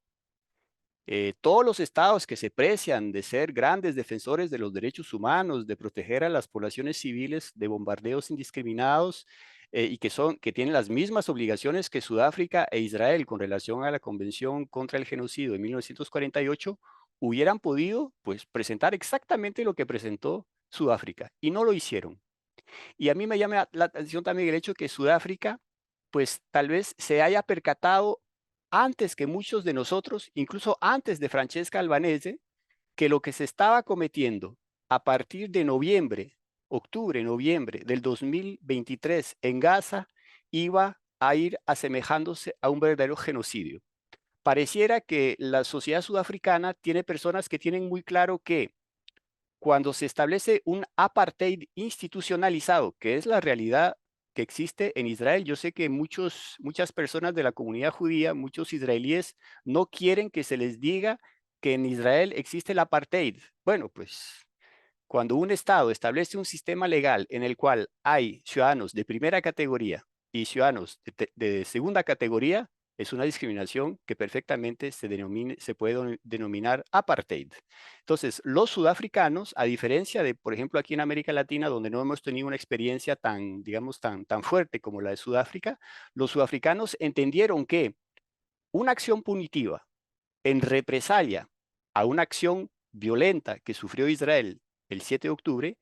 Todos los estados que se precian de ser grandes defensores de los derechos humanos, de proteger a las poblaciones civiles de bombardeos indiscriminados y que tienen las mismas obligaciones que Sudáfrica e Israel con relación a la Convención contra el Genocidio de 1948, hubieran podido pues, presentar exactamente lo que presentó Sudáfrica y no lo hicieron. Y a mí me llama la atención también el hecho que Sudáfrica, pues tal vez se haya percatado antes que muchos de nosotros, incluso antes de Francesca Albanese, que lo que se estaba cometiendo a partir de octubre, noviembre del 2023 en Gaza, iba a ir asemejándose a un verdadero genocidio. Pareciera que la sociedad sudafricana tiene personas que tienen muy claro que cuando se establece un apartheid institucionalizado, que es la realidad que existe en Israel. Yo sé que muchas personas de la comunidad judía, muchos israelíes, no quieren que se les diga que en Israel existe el apartheid. Bueno, pues cuando un Estado establece un sistema legal en el cual hay ciudadanos de primera categoría y ciudadanos de segunda categoría, es una discriminación que perfectamente se puede denominar apartheid. Entonces, los sudafricanos, a diferencia de, por ejemplo, aquí en América Latina, donde no hemos tenido una experiencia tan, digamos, tan fuerte como la de Sudáfrica, los sudafricanos entendieron que una acción punitiva en represalia a una acción violenta que sufrió Israel el 7 de octubre,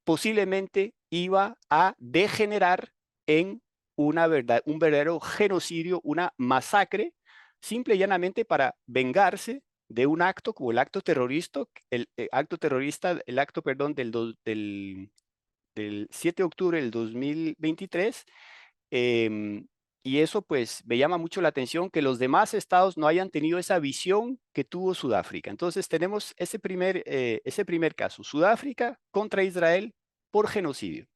posiblemente iba a degenerar en un verdadero genocidio, una masacre, simple y llanamente para vengarse de un acto como el acto terrorista, perdón, del 7 de octubre del 2023. Y eso pues me llama mucho la atención que los demás estados no hayan tenido esa visión que tuvo Sudáfrica. Entonces tenemos ese primer caso, Sudáfrica contra Israel por genocidio.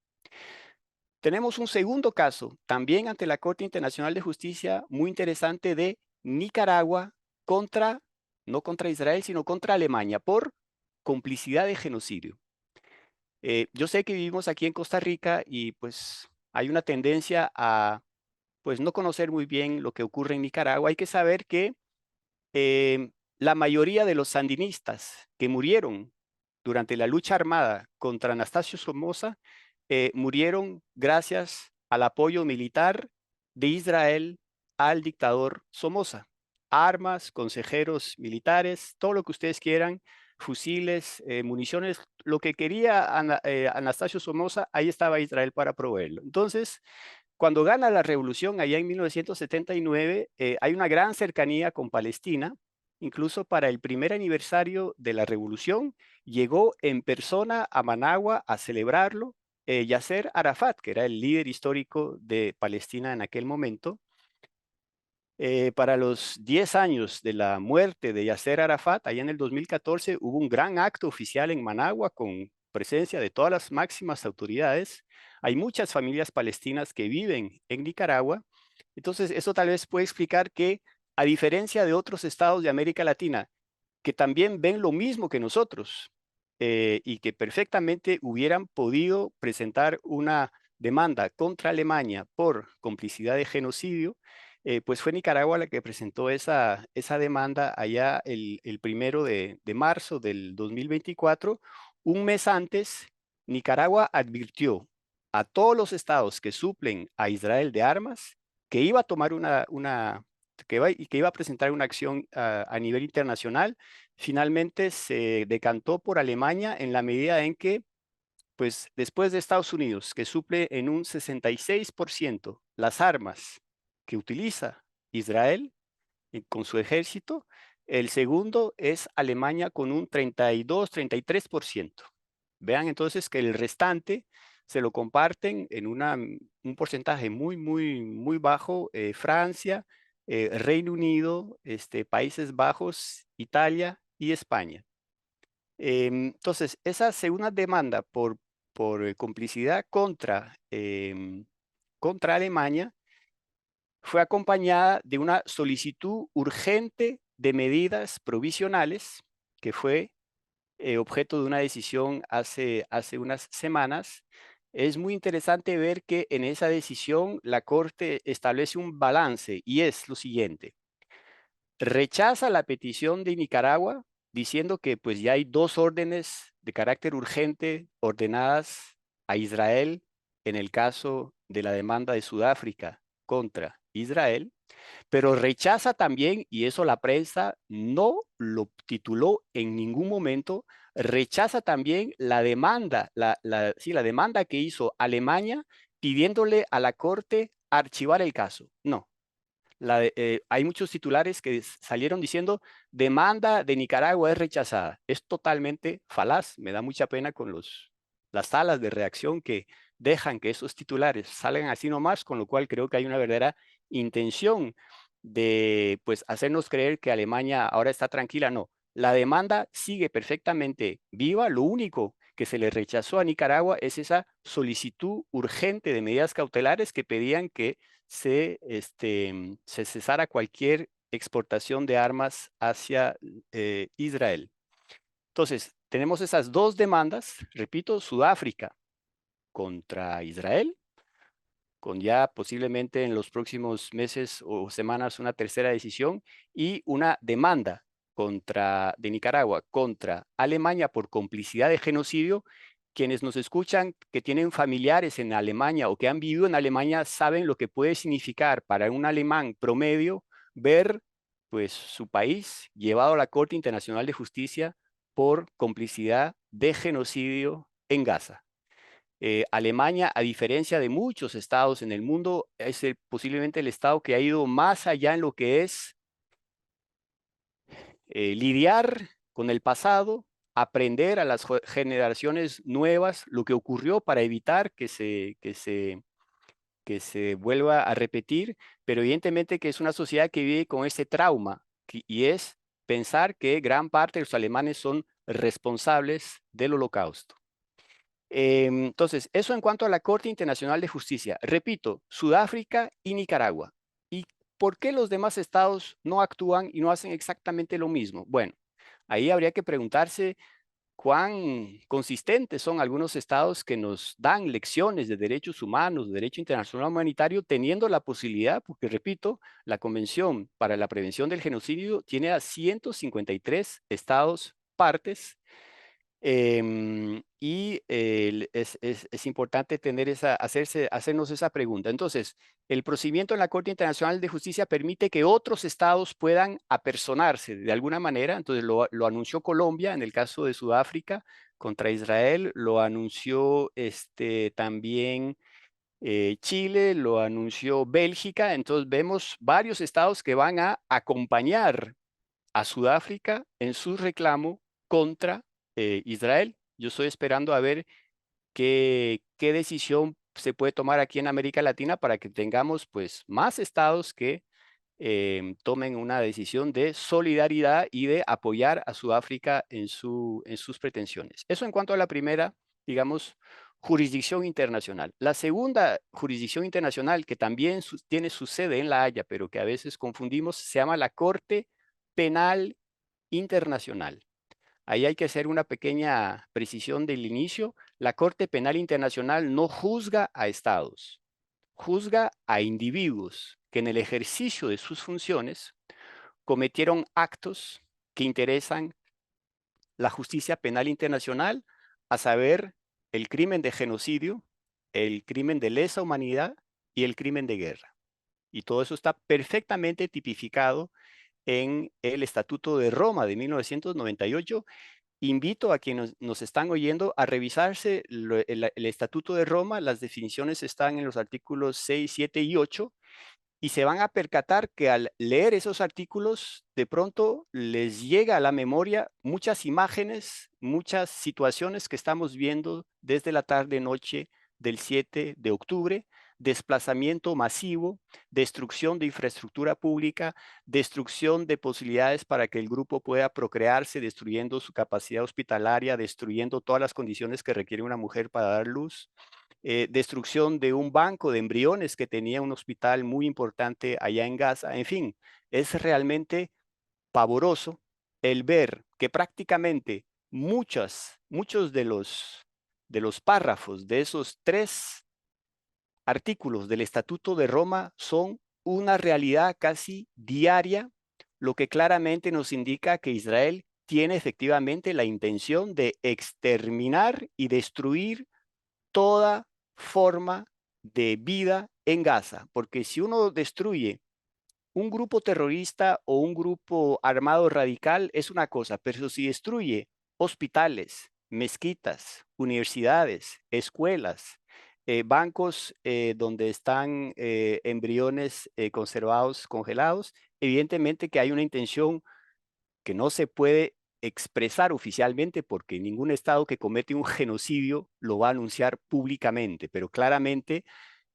Tenemos un segundo caso, también ante la Corte Internacional de Justicia, muy interesante, de Nicaragua no contra Israel, sino contra Alemania, por complicidad de genocidio. Yo sé que vivimos aquí en Costa Rica y pues hay una tendencia a pues no conocer muy bien lo que ocurre en Nicaragua. Hay que saber que la mayoría de los sandinistas que murieron durante la lucha armada contra Anastasio Somoza murieron gracias al apoyo militar de Israel al dictador Somoza. Armas, consejeros militares, todo lo que ustedes quieran, fusiles, municiones, lo que quería Anastasio Somoza, ahí estaba Israel para proveerlo. Entonces, cuando gana la revolución allá en 1979, hay una gran cercanía con Palestina. Incluso para el primer aniversario de la revolución, llegó en persona a Managua a celebrarlo Yasser Arafat, que era el líder histórico de Palestina en aquel momento. Para los 10 años de la muerte de Yasser Arafat, allá en el 2014, hubo un gran acto oficial en Managua con presencia de todas las máximas autoridades. Hay muchas familias palestinas que viven en Nicaragua. Entonces, eso tal vez puede explicar que, a diferencia de otros estados de América Latina, que también ven lo mismo que nosotros y que perfectamente hubieran podido presentar una demanda contra Alemania por complicidad de genocidio, pues fue Nicaragua la que presentó esa demanda allá el 1 de marzo del 2024. Un mes antes, Nicaragua advirtió a todos los estados que suplen a Israel de armas que iba a tomar que iba a presentar una acción a nivel internacional. Finalmente se decantó por Alemania en la medida en que, pues después de Estados Unidos, que suple en un 66% las armas que utiliza Israel con su ejército, el segundo es Alemania con un 32-33%. Vean entonces que el restante se lo comparten en un porcentaje muy bajo Francia, Reino Unido, Países Bajos, Italia y España. Entonces, esa segunda demanda por complicidad contra Alemania fue acompañada de una solicitud urgente de medidas provisionales que fue objeto de una decisión hace unas semanas. Es muy interesante ver que en esa decisión la Corte establece un balance y es lo siguiente. Rechaza la petición de Nicaragua diciendo que pues ya hay 2 órdenes de carácter urgente ordenadas a Israel en el caso de la demanda de Sudáfrica contra Israel, pero rechaza también, y eso la prensa no lo tituló en ningún momento, rechaza también la demanda, la demanda que hizo Alemania pidiéndole a la Corte archivar el caso. No. Hay muchos titulares que salieron diciendo demanda de Nicaragua es rechazada. Es totalmente falaz. Me da mucha pena con las salas de reacción que dejan que esos titulares salgan así nomás, con lo cual creo que hay una verdadera intención de pues hacernos creer que Alemania ahora está tranquila. No, la demanda sigue perfectamente viva. Lo único que se le rechazó a Nicaragua es esa solicitud urgente de medidas cautelares que pedían que se cesara cualquier exportación de armas hacia Israel. Entonces, tenemos esas 2 demandas, repito, Sudáfrica contra Israel, con ya posiblemente en los próximos meses o semanas una tercera decisión, y una demanda de Nicaragua contra Alemania por complicidad de genocidio. Quienes nos escuchan que tienen familiares en Alemania o que han vivido en Alemania saben lo que puede significar para un alemán promedio ver pues su país llevado a la Corte Internacional de Justicia por complicidad de genocidio en Gaza. Alemania, a diferencia de muchos estados en el mundo, es posiblemente el estado que ha ido más allá en lo que es lidiar con el pasado, aprender a las generaciones nuevas lo que ocurrió para evitar que se vuelva a repetir, pero evidentemente que es una sociedad que vive con ese trauma y es pensar que gran parte de los alemanes son responsables del Holocausto. Entonces, eso en cuanto a la Corte Internacional de Justicia. Repito, Sudáfrica y Nicaragua. ¿Y por qué los demás estados no actúan y no hacen exactamente lo mismo? Bueno, ahí habría que preguntarse cuán consistentes son algunos estados que nos dan lecciones de derechos humanos, de derecho internacional humanitario, teniendo la posibilidad, porque repito, la Convención para la Prevención del Genocidio tiene a 153 estados partes. y es importante tener hacernos esa pregunta. Entonces, el procedimiento en la Corte Internacional de Justicia permite que otros estados puedan apersonarse de alguna manera. Entonces, lo anunció Colombia en el caso de Sudáfrica contra Israel, lo anunció también Chile, lo anunció Bélgica. Entonces, vemos varios estados que van a acompañar a Sudáfrica en su reclamo contra Israel. Yo estoy esperando a ver qué decisión se puede tomar aquí en América Latina para que tengamos pues más estados que tomen una decisión de solidaridad y de apoyar a Sudáfrica en sus pretensiones. Eso en cuanto a la primera, digamos, jurisdicción internacional. La segunda jurisdicción internacional, que también tiene su sede en La Haya, pero que a veces confundimos, se llama la Corte Penal Internacional. Ahí hay que hacer una pequeña precisión del inicio. La Corte Penal Internacional no juzga a estados, juzga a individuos que en el ejercicio de sus funciones cometieron actos que interesan la justicia penal internacional, a saber, el crimen de genocidio, el crimen de lesa humanidad y el crimen de guerra. Y todo eso está perfectamente tipificado en el Estatuto de Roma de 1998. Invito a quienes nos están oyendo a revisarse el Estatuto de Roma. Las definiciones están en los artículos 6, 7 y 8, y se van a percatar que al leer esos artículos, de pronto les llega a la memoria muchas imágenes, muchas situaciones que estamos viendo desde la tarde-noche del 7 de octubre, desplazamiento masivo, destrucción de infraestructura pública, destrucción de posibilidades para que el grupo pueda procrearse, destruyendo su capacidad hospitalaria, destruyendo todas las condiciones que requiere una mujer para dar luz, destrucción de un banco de embriones que tenía un hospital muy importante allá en Gaza. En fin, es realmente pavoroso el ver que prácticamente muchos de los párrafos de esos 3 artículos del Estatuto de Roma son una realidad casi diaria, lo que claramente nos indica que Israel tiene efectivamente la intención de exterminar y destruir toda forma de vida en Gaza, porque si uno destruye un grupo terrorista o un grupo armado radical es una cosa, pero si destruye hospitales, mezquitas, universidades, escuelas, bancos donde están embriones conservados, congelados, evidentemente que hay una intención que no se puede expresar oficialmente porque ningún Estado que comete un genocidio lo va a anunciar públicamente, pero claramente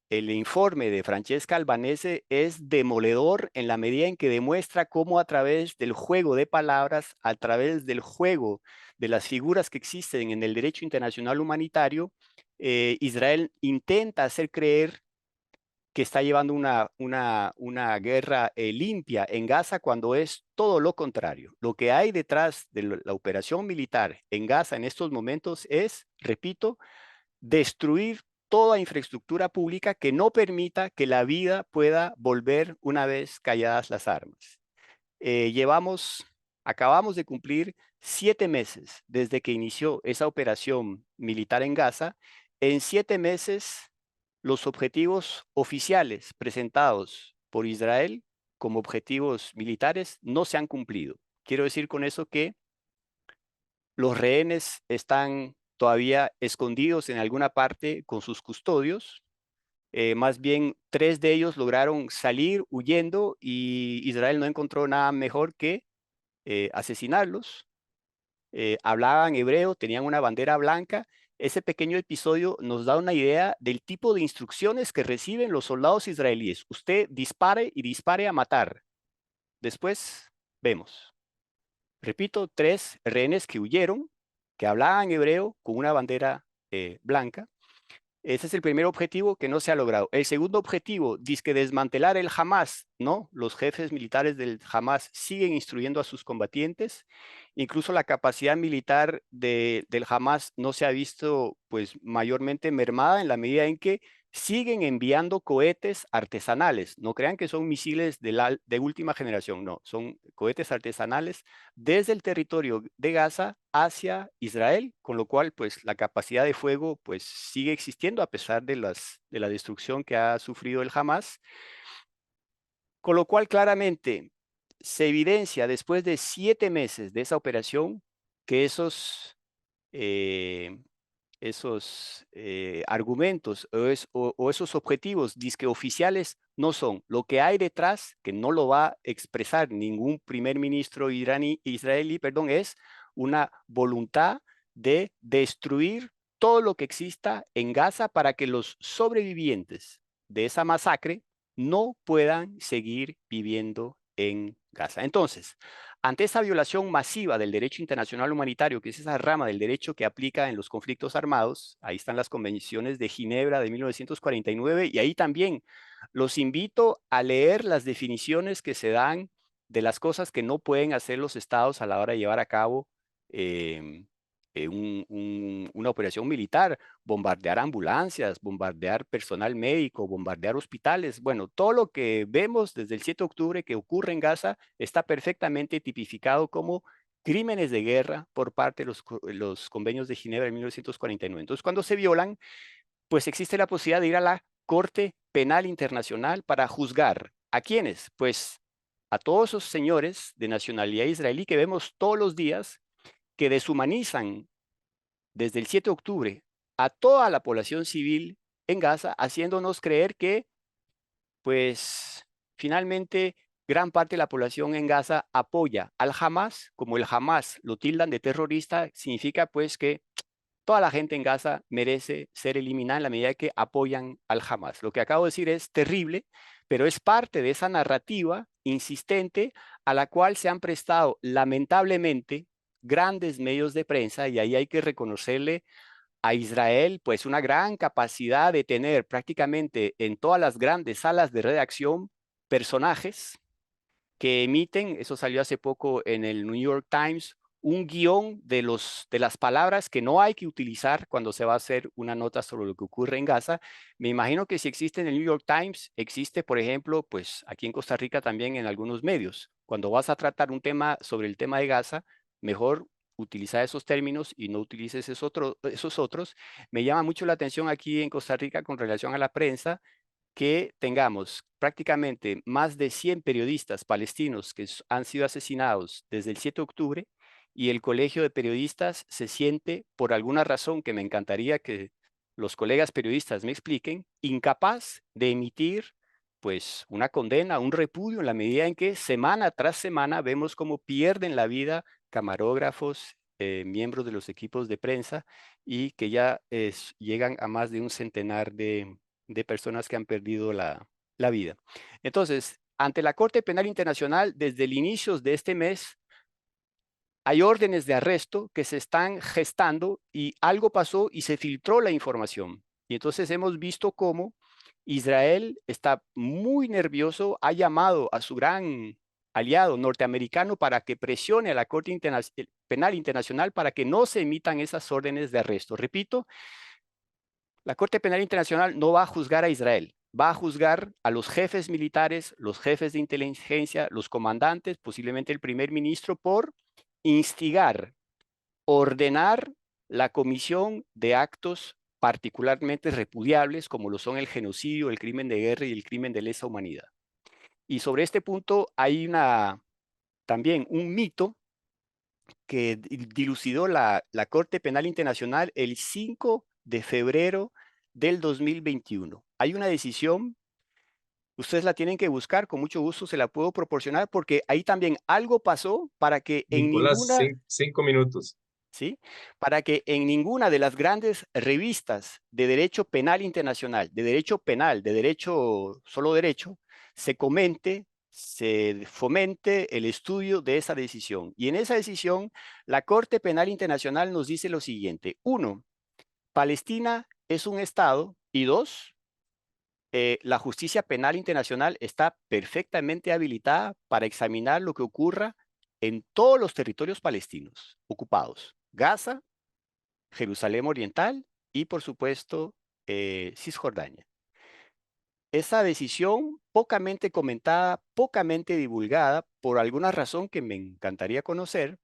el informe de Francesca Albanese es demoledor en la medida en que demuestra cómo a través del juego de palabras, a través del juego de las figuras que existen en el derecho internacional humanitario, Israel intenta hacer creer que está llevando una guerra limpia en Gaza cuando es todo lo contrario. Lo que hay detrás de la operación militar en Gaza en estos momentos es, repito, destruir toda infraestructura pública que no permita que la vida pueda volver una vez calladas las armas. Acabamos de cumplir 7 meses desde que inició esa operación militar en Gaza. En 7 meses, los objetivos oficiales presentados por Israel como objetivos militares no se han cumplido. Quiero decir con eso que los rehenes están todavía escondidos en alguna parte con sus custodios. Más bien, 3 de ellos lograron salir huyendo y Israel no encontró nada mejor que asesinarlos. Hablaban hebreo, tenían una bandera blanca. Ese pequeño episodio nos da una idea del tipo de instrucciones que reciben los soldados israelíes. Usted dispare y dispare a matar. Después vemos. Repito, 3 rehenes que huyeron, que hablaban hebreo con una bandera blanca. Ese es el primer objetivo que no se ha logrado. El segundo objetivo, dizque desmantelar el Hamas, ¿no? Los jefes militares del Hamas siguen instruyendo a sus combatientes. Incluso la capacidad militar del Hamas no se ha visto, pues, mayormente mermada en la medida en que siguen enviando cohetes artesanales. No crean que son misiles de última generación, no, son cohetes artesanales desde el territorio de Gaza hacia Israel, con lo cual pues la capacidad de fuego pues sigue existiendo a pesar de la destrucción que ha sufrido el Hamas, con lo cual claramente se evidencia después de 7 meses de esa operación que eh, esos argumentos o esos objetivos disque oficiales no son. Lo que hay detrás, que no lo va a expresar ningún primer ministro israelí, perdón, es una voluntad de destruir todo lo que exista en Gaza para que los sobrevivientes de esa masacre no puedan seguir viviendo en Gaza. Entonces, ante esa violación masiva del derecho internacional humanitario, que es esa rama del derecho que aplica en los conflictos armados, ahí están las convenciones de Ginebra de 1949, y ahí también los invito a leer las definiciones que se dan de las cosas que no pueden hacer los estados a la hora de llevar a cabo eh, una operación militar, bombardear ambulancias, bombardear personal médico, bombardear hospitales. Bueno, todo lo que vemos desde el 7 de octubre que ocurre en Gaza está perfectamente tipificado como crímenes de guerra por parte de los convenios de Ginebra de 1949. Entonces, cuando se violan, pues existe la posibilidad de ir a la Corte Penal Internacional para juzgar. ¿A quiénes? Pues a todos esos señores de nacionalidad israelí que vemos todos los días que deshumanizan desde el 7 de octubre a toda la población civil en Gaza, haciéndonos creer que, pues, finalmente gran parte de la población en Gaza apoya al Hamas. Como el Hamas lo tildan de terrorista, significa pues que toda la gente en Gaza merece ser eliminada en la medida que apoyan al Hamas. Lo que acabo de decir es terrible, pero es parte de esa narrativa insistente a la cual se han prestado lamentablemente grandes medios de prensa, y ahí hay que reconocerle a Israel pues una gran capacidad de tener prácticamente en todas las grandes salas de redacción personajes que emiten, eso salió hace poco en el New York Times, un guión de las palabras que no hay que utilizar cuando se va a hacer una nota sobre lo que ocurre en Gaza. Me imagino que si existe en el New York Times, existe, por ejemplo, pues aquí en Costa Rica también en algunos medios. Cuando vas a tratar un tema sobre el tema de Gaza, mejor utiliza esos términos y no utilices esos otros. Me llama mucho la atención aquí en Costa Rica con relación a la prensa que tengamos prácticamente más de 100 periodistas palestinos que han sido asesinados desde el 7 de octubre, y el Colegio de Periodistas se siente, por alguna razón que me encantaría que los colegas periodistas me expliquen, incapaz de emitir pues una condena, un repudio, en la medida en que semana tras semana vemos cómo pierden la vida camarógrafos, miembros de los equipos de prensa, y que ya llegan a más de un centenar de personas que han perdido la vida. Entonces, ante la Corte Penal Internacional, desde el inicio de este mes, hay órdenes de arresto que se están gestando y algo pasó y se filtró la información. Y entonces hemos visto cómo Israel está muy nervioso, ha llamado a su gran aliado norteamericano para que presione a la Corte Penal Internacional para que no se emitan esas órdenes de arresto. Repito, la Corte Penal Internacional no va a juzgar a Israel, va a juzgar a los jefes militares, los jefes de inteligencia, los comandantes, posiblemente el primer ministro, por instigar, ordenar la comisión de actos particularmente repudiables, como lo son el genocidio, el crimen de guerra y el crimen de lesa humanidad. Y sobre este punto hay también un mito que dilucidó la Corte Penal Internacional el 5 de febrero del 2021. Hay una decisión, ustedes la tienen que buscar, con mucho gusto se la puedo proporcionar, porque ahí también algo pasó para que en Nicolás, ninguna, 5 minutos. ¿sí? Para que en ninguna de las grandes revistas de derecho penal internacional, de derecho penal, de derecho, solo derecho, se comente, se fomente el estudio de esa decisión. Y en esa decisión, la Corte Penal Internacional nos dice lo siguiente: uno, Palestina es un Estado, y dos, la justicia penal internacional está perfectamente habilitada para examinar lo que ocurra en todos los territorios palestinos ocupados: Gaza, Jerusalén Oriental y, por supuesto, Cisjordania. esa decisión pocamente comentada, pocamente divulgada, por alguna razón que me encantaría conocer,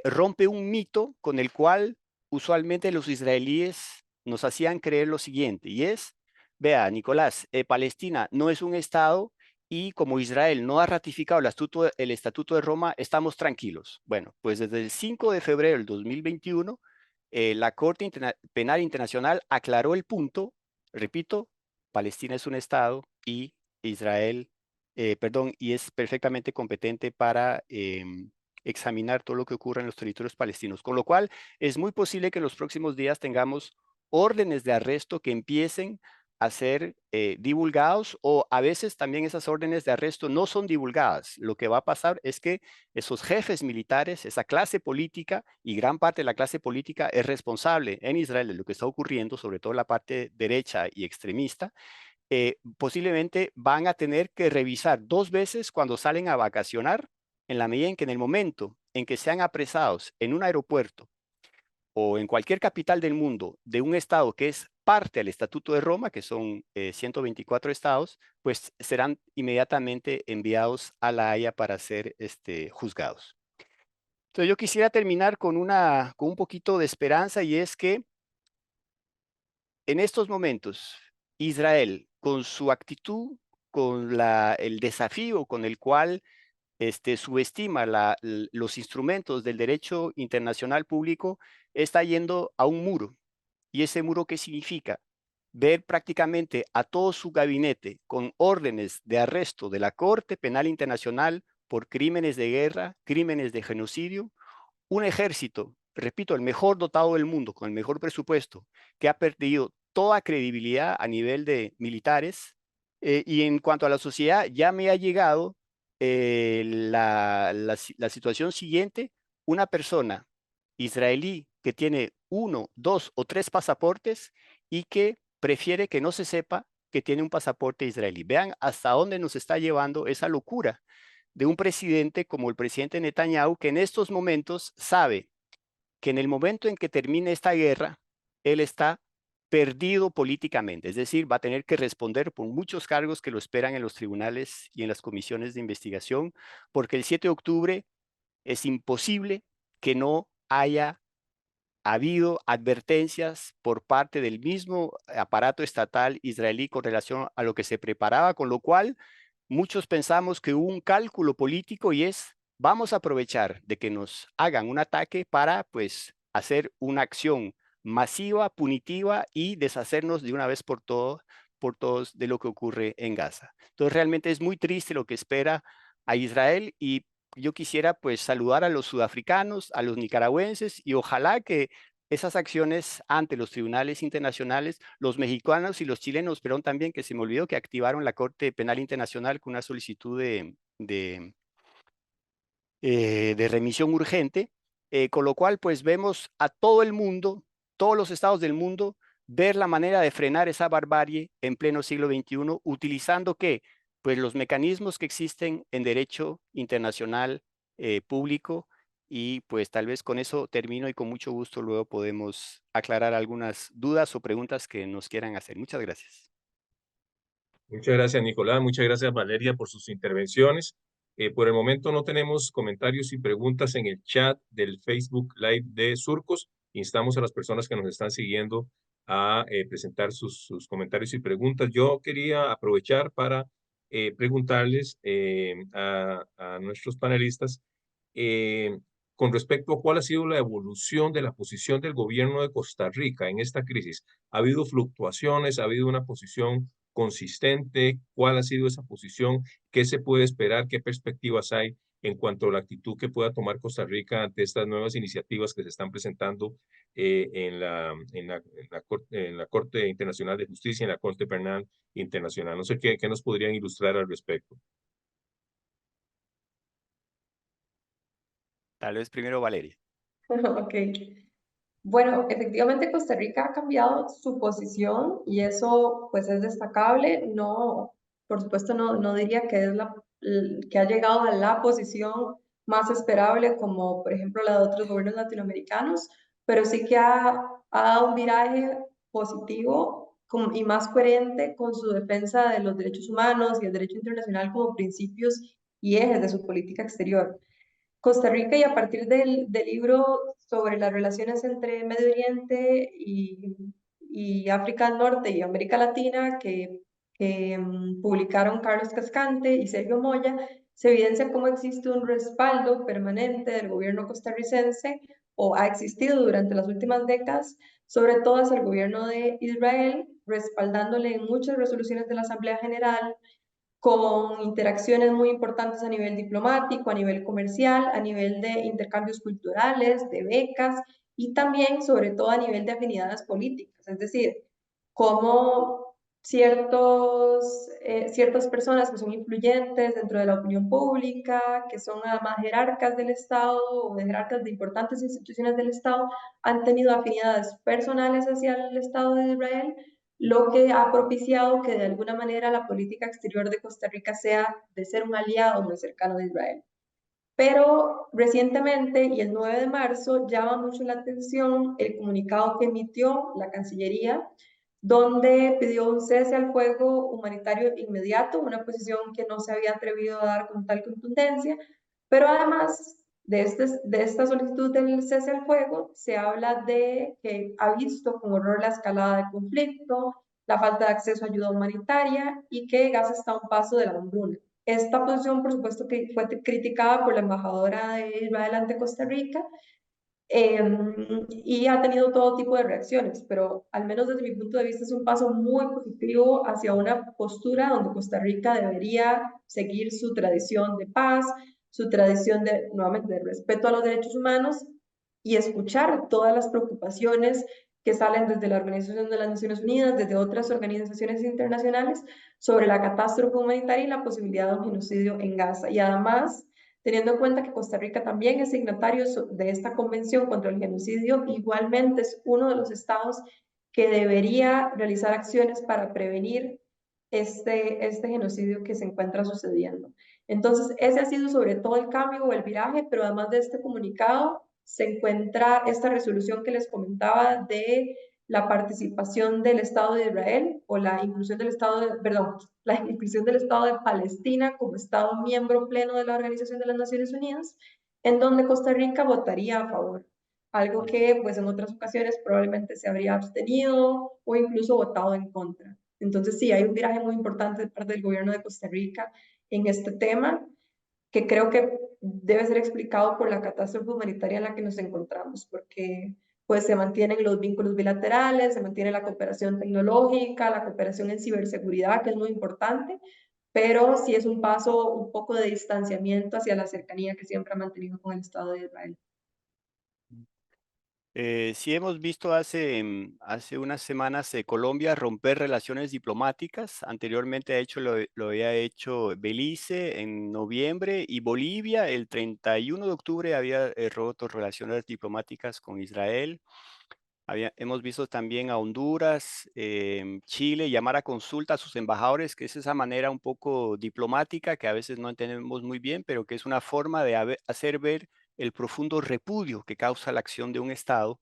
rompe un mito con el cual usualmente los israelíes nos hacían creer lo siguiente, y es, vea, Nicolás, Palestina no es un estado y como Israel no ha ratificado el Estatuto de Roma, estamos tranquilos. Bueno, pues desde el 5 de febrero del 2021, la Corte Penal Internacional aclaró el punto, repito, Palestina es un estado y Israel, perdón, y es perfectamente competente para examinar todo lo que ocurre en los territorios palestinos, con lo cual es muy posible que en los próximos días tengamos órdenes de arresto que empiecen a ser divulgados, o a veces también esas órdenes de arresto no son divulgadas. Lo que va a pasar es que esos jefes militares, esa clase política, y gran parte de la clase política es responsable en Israel de lo que está ocurriendo, sobre todo la parte derecha y extremista, posiblemente van a tener que revisar 2 veces cuando salen a vacacionar, en la medida en que en el momento en que sean apresados en un aeropuerto o en cualquier capital del mundo de un estado que es parte del Estatuto de Roma, que son 124 estados, pues serán inmediatamente enviados a La Haya para ser juzgados. Entonces yo quisiera terminar con un poquito de esperanza, y es que en estos momentos Israel, con su actitud, con el desafío con el cual subestima los instrumentos del derecho internacional público, está yendo a un muro. ¿Y ese muro qué significa? Ver prácticamente a todo su gabinete con órdenes de arresto de la Corte Penal Internacional por crímenes de guerra, crímenes de genocidio, un ejército, repito, el mejor dotado del mundo, con el mejor presupuesto, que ha perdido toda credibilidad a nivel de militares. Y en cuanto a la sociedad, ya me ha llegado la situación siguiente: una persona israelí que tiene 1, 2 o 3 pasaportes y que prefiere que no se sepa que tiene un pasaporte israelí. Vean hasta dónde nos está llevando esa locura de un presidente como el presidente Netanyahu, que en estos momentos sabe que en el momento en que termine esta guerra, él está perdido políticamente, es decir, va a tener que responder por muchos cargos que lo esperan en los tribunales y en las comisiones de investigación, porque el 7 de octubre es imposible que no haya habido advertencias por parte del mismo aparato estatal israelí con relación a lo que se preparaba, con lo cual muchos pensamos que hubo un cálculo político, y es: vamos a aprovechar de que nos hagan un ataque para pues hacer una acción masiva, punitiva, y deshacernos de una vez por todos de lo que ocurre en Gaza. Entonces realmente es muy triste lo que espera a Israel, y yo quisiera pues saludar a los sudafricanos, a los nicaragüenses, y ojalá que esas acciones ante los tribunales internacionales, los mexicanos y los chilenos, pero también, que se me olvidó, que activaron la Corte Penal Internacional con una solicitud de remisión urgente, con lo cual pues vemos a todo el mundo, todos los estados del mundo, ver la manera de frenar esa barbarie en pleno siglo XXI, utilizando ¿qué? Pues los mecanismos que existen en derecho internacional público. Y pues tal vez con eso termino, y con mucho gusto luego podemos aclarar algunas dudas o preguntas que nos quieran hacer. Muchas gracias. Muchas gracias, Nicolás. Muchas gracias, Valeria, por sus intervenciones. Por el momento no tenemos comentarios y preguntas en el chat del Facebook Live de Surcos. Instamos a las personas que nos están siguiendo a presentar sus comentarios y preguntas. Yo quería aprovechar para preguntarles a nuestros panelistas eh, con respecto a cuál ha sido la evolución de la posición del gobierno de Costa Rica en esta crisis. ¿Ha habido fluctuaciones? ¿Ha habido una posición consistente? ¿Cuál ha sido esa posición? ¿Qué se puede esperar? ¿Qué perspectivas hay en cuanto a la actitud que pueda tomar Costa Rica ante estas nuevas iniciativas que se están presentando en la Corte Internacional de Justicia, en la Corte Penal Internacional? No sé qué nos podrían ilustrar al respecto. Tal vez primero Valeria. Ok. Bueno, efectivamente Costa Rica ha cambiado su posición y eso pues es destacable. No, por supuesto no diría que es que ha llegado a la posición más esperable como por ejemplo la de otros gobiernos latinoamericanos, pero sí que ha dado un viraje positivo y más coherente con su defensa de los derechos humanos y el derecho internacional como principios y ejes de su política exterior. Costa Rica, y a partir del libro sobre las relaciones entre Medio Oriente y África del Norte y América Latina, que publicaron Carlos Cascante y Sergio Moya, se evidencia cómo existe un respaldo permanente del gobierno costarricense, o ha existido durante las últimas décadas, sobre todo hacia el gobierno de Israel, respaldándole en muchas resoluciones de la Asamblea General, con interacciones muy importantes a nivel diplomático, a nivel comercial, a nivel de intercambios culturales, de becas y también, sobre todo, a nivel de afinidades políticas. Es decir, cómo ciertas personas que son influyentes dentro de la opinión pública, que son además jerarcas del Estado o jerarcas de importantes instituciones del Estado, han tenido afinidades personales hacia el Estado de Israel, lo que ha propiciado que de alguna manera la política exterior de Costa Rica sea de ser un aliado muy cercano de Israel. Pero recientemente, y el 9 de marzo, llama mucho la atención el comunicado que emitió la Cancillería, donde pidió un cese al fuego humanitario inmediato, una posición que no se había atrevido a dar con tal contundencia, pero además de esta solicitud del cese al fuego, se habla de que ha visto con horror la escalada del conflicto, la falta de acceso a ayuda humanitaria y que Gaza está a un paso de la hambruna. Esta posición, por supuesto, que fue criticada por la embajadora de Israel ante Costa Rica, y ha tenido todo tipo de reacciones, pero al menos desde mi punto de vista es un paso muy positivo hacia una postura donde Costa Rica debería seguir su tradición de paz, su tradición de, nuevamente, de respeto a los derechos humanos y escuchar todas las preocupaciones que salen desde la Organización de las Naciones Unidas, desde otras organizaciones internacionales, sobre la catástrofe humanitaria y la posibilidad de un genocidio en Gaza. Y además, teniendo en cuenta que Costa Rica también es signatario de esta convención contra el genocidio, igualmente es uno de los estados que debería realizar acciones para prevenir este genocidio que se encuentra sucediendo. Entonces, ese ha sido sobre todo el cambio o el viraje, pero además de este comunicado, se encuentra esta resolución que les comentaba de la participación del Estado de Israel o la inclusión del Estado de, perdón, la inclusión del Estado de Palestina como Estado miembro pleno de la Organización de las Naciones Unidas, en donde Costa Rica votaría a favor, algo que pues en otras ocasiones probablemente se habría abstenido o incluso votado en contra. Entonces sí, hay un viraje muy importante de parte del gobierno de Costa Rica en este tema, que creo que debe ser explicado por la catástrofe humanitaria en la que nos encontramos, porque pues se mantienen los vínculos bilaterales, se mantiene la cooperación tecnológica, la cooperación en ciberseguridad, que es muy importante, pero sí es un paso un poco de distanciamiento hacia la cercanía que siempre ha mantenido con el Estado de Israel. Sí hemos visto hace unas semanas Colombia romper relaciones diplomáticas. Anteriormente lo había hecho Belice en noviembre y Bolivia el 31 de octubre había roto relaciones diplomáticas con Israel. Hemos visto también a Honduras, Chile, llamar a consulta a sus embajadores, que es esa manera un poco diplomática que a veces no entendemos muy bien, pero que es una forma de hacer ver el profundo repudio que causa la acción de un Estado.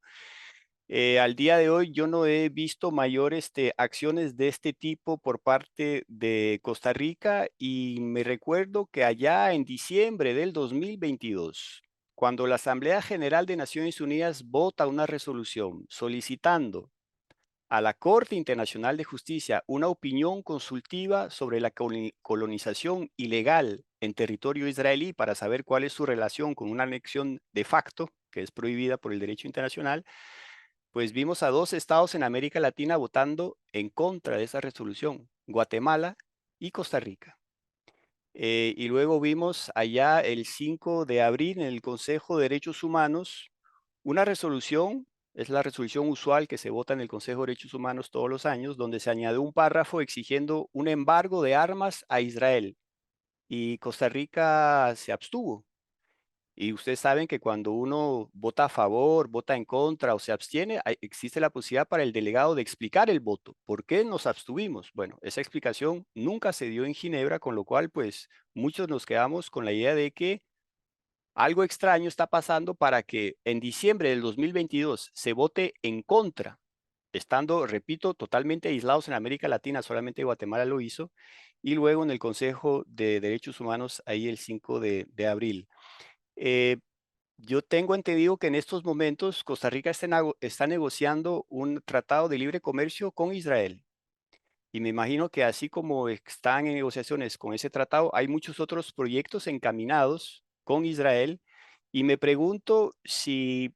Al día de hoy yo no he visto mayores acciones de este tipo por parte de Costa Rica y me recuerdo que allá en diciembre del 2022, cuando la Asamblea General de Naciones Unidas vota una resolución solicitando a la Corte Internacional de Justicia una opinión consultiva sobre la colonización ilegal en territorio israelí para saber cuál es su relación con una anexión de facto, que es prohibida por el derecho internacional, pues vimos a dos estados en América Latina votando en contra de esa resolución, Guatemala y Costa Rica. Y luego vimos allá el 5 de abril en el Consejo de Derechos Humanos una resolución, es la resolución usual que se vota en el Consejo de Derechos Humanos todos los años, donde se añadió un párrafo exigiendo un embargo de armas a Israel. Y Costa Rica se abstuvo. Y ustedes saben que cuando uno vota a favor, vota en contra o se abstiene, existe la posibilidad para el delegado de explicar el voto. ¿Por qué nos abstuvimos? Bueno, esa explicación nunca se dio en Ginebra, con lo cual, pues, muchos nos quedamos con la idea de que algo extraño está pasando para que en diciembre del 2022 se vote en contra estando, repito, totalmente aislados en América Latina, solamente Guatemala lo hizo, y luego en el Consejo de Derechos Humanos, ahí el 5 de abril. Yo tengo entendido que en estos momentos Costa Rica está negociando un tratado de libre comercio con Israel. Y me imagino que así como están en negociaciones con ese tratado, hay muchos otros proyectos encaminados con Israel. Y me pregunto si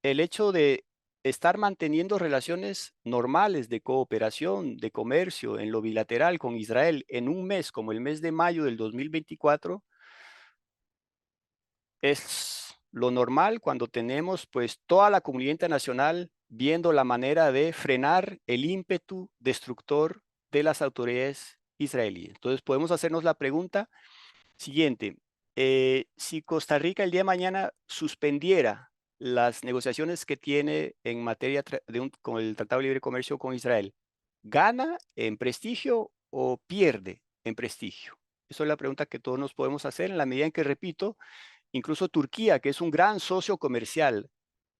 el hecho de estar manteniendo relaciones normales de cooperación, de comercio en lo bilateral con Israel en un mes como el mes de mayo del 2024 es lo normal cuando tenemos pues toda la comunidad internacional viendo la manera de frenar el ímpetu destructor de las autoridades israelíes. Entonces podemos hacernos la pregunta siguiente. Si Costa Rica el día de mañana suspendiera las negociaciones que tiene en materia con el Tratado de Libre Comercio con Israel, ¿gana en prestigio o pierde en prestigio? Esa es la pregunta que todos nos podemos hacer en la medida en que, repito, incluso Turquía, que es un gran socio comercial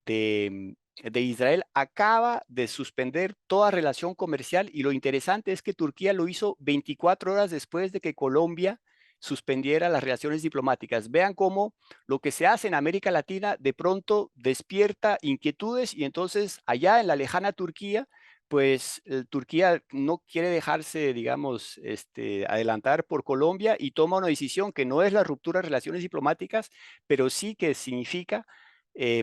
de Israel, acaba de suspender toda relación comercial y lo interesante es que Turquía lo hizo 24 horas después de que Colombia suspendiera las relaciones diplomáticas. Vean cómo lo que se hace en América Latina de pronto despierta inquietudes y entonces allá en la lejana Turquía, pues Turquía no quiere dejarse, digamos, adelantar por Colombia y toma una decisión que no es la ruptura de relaciones diplomáticas, pero sí que significa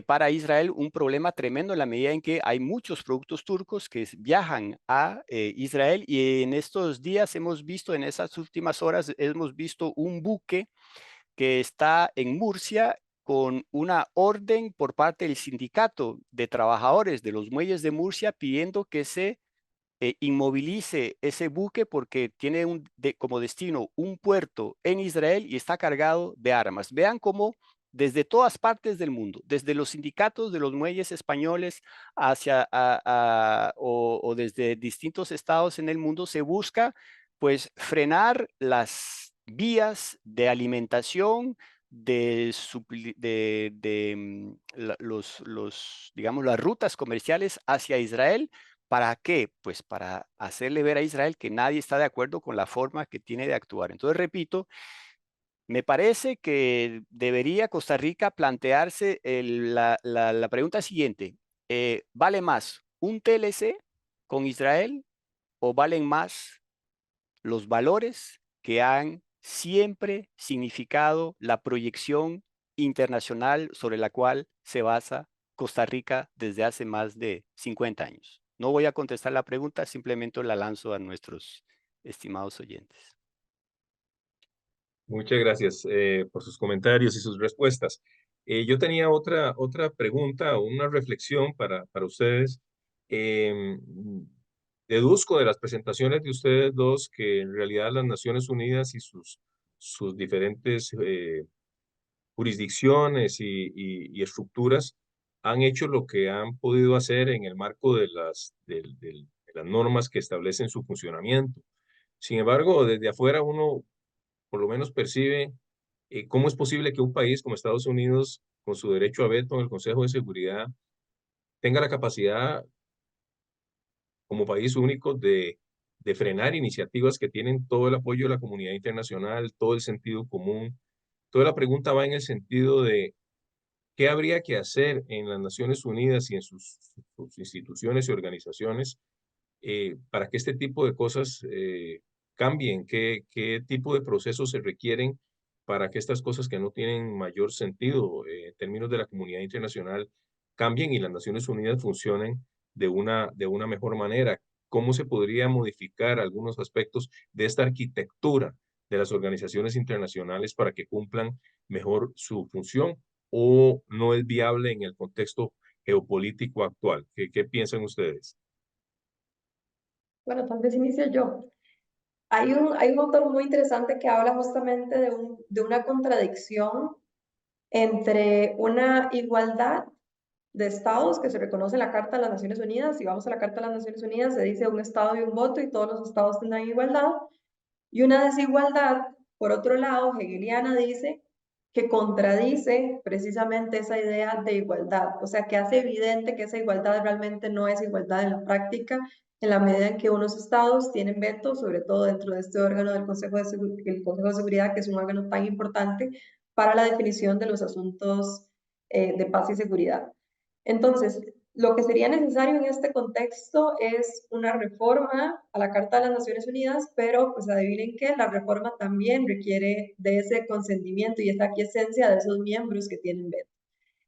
para Israel un problema tremendo en la medida en que hay muchos productos turcos que viajan a Israel y en estos días hemos visto, en esas últimas horas, hemos visto un buque que está en Murcia con una orden por parte del sindicato de trabajadores de los muelles de Murcia pidiendo que se inmovilice ese buque porque tiene como destino un puerto en Israel y está cargado de armas. Vean cómo desde todas partes del mundo, desde los sindicatos de los muelles españoles o desde distintos estados en el mundo, se busca pues frenar las vías de alimentación digamos, las rutas comerciales hacia Israel. ¿Para qué? Pues para hacerle ver a Israel que nadie está de acuerdo con la forma que tiene de actuar. Entonces, repito, me parece que debería Costa Rica plantearse la pregunta siguiente. ¿Vale más un TLC con Israel o valen más los valores que han siempre significado la proyección internacional sobre la cual se basa Costa Rica desde hace más de 50 años? No voy a contestar la pregunta, simplemente la lanzo a nuestros estimados oyentes. Muchas gracias por sus comentarios y sus respuestas. Yo tenía otra pregunta o una reflexión para ustedes. Em, Deduzco de las presentaciones de ustedes dos que en realidad las Naciones Unidas y sus diferentes jurisdicciones y estructuras han hecho lo que han podido hacer en el marco de de las normas que establecen su funcionamiento. Sin embargo, desde afuera uno por lo menos percibe cómo es posible que un país como Estados Unidos, con su derecho a veto en el Consejo de Seguridad, tenga la capacidad como país único de frenar iniciativas que tienen todo el apoyo de la comunidad internacional, todo el sentido común. Toda la pregunta va en el sentido de qué habría que hacer en las Naciones Unidas y en sus instituciones y organizaciones para que este tipo de cosas cambien, qué tipo de procesos se requieren para que estas cosas que no tienen mayor sentido en términos de la comunidad internacional cambien y las Naciones Unidas funcionen de una mejor manera. ¿Cómo se podría modificar algunos aspectos de esta arquitectura de las organizaciones internacionales para que cumplan mejor su función o no es viable en el contexto geopolítico actual? ¿Qué piensan ustedes? Bueno, tal vez inicio yo. Hay un autor muy interesante que habla justamente de una contradicción entre una igualdad de estados que se reconoce en la Carta de las Naciones Unidas. Si vamos a la Carta de las Naciones Unidas, se dice un estado y un voto y todos los estados tendrán igualdad. Y una desigualdad, por otro lado, hegeliana dice que contradice precisamente esa idea de igualdad, o sea, que hace evidente que esa igualdad realmente no es igualdad en la práctica, en la medida en que unos estados tienen veto, sobre todo dentro de este órgano del Consejo de Seguridad, que es un órgano tan importante para la definición de los asuntos de paz y seguridad. Entonces, lo que sería necesario en este contexto es una reforma a la Carta de las Naciones Unidas, pero pues adivinen que la reforma también requiere de ese consentimiento y esa aquiescencia de esos miembros que tienen veto.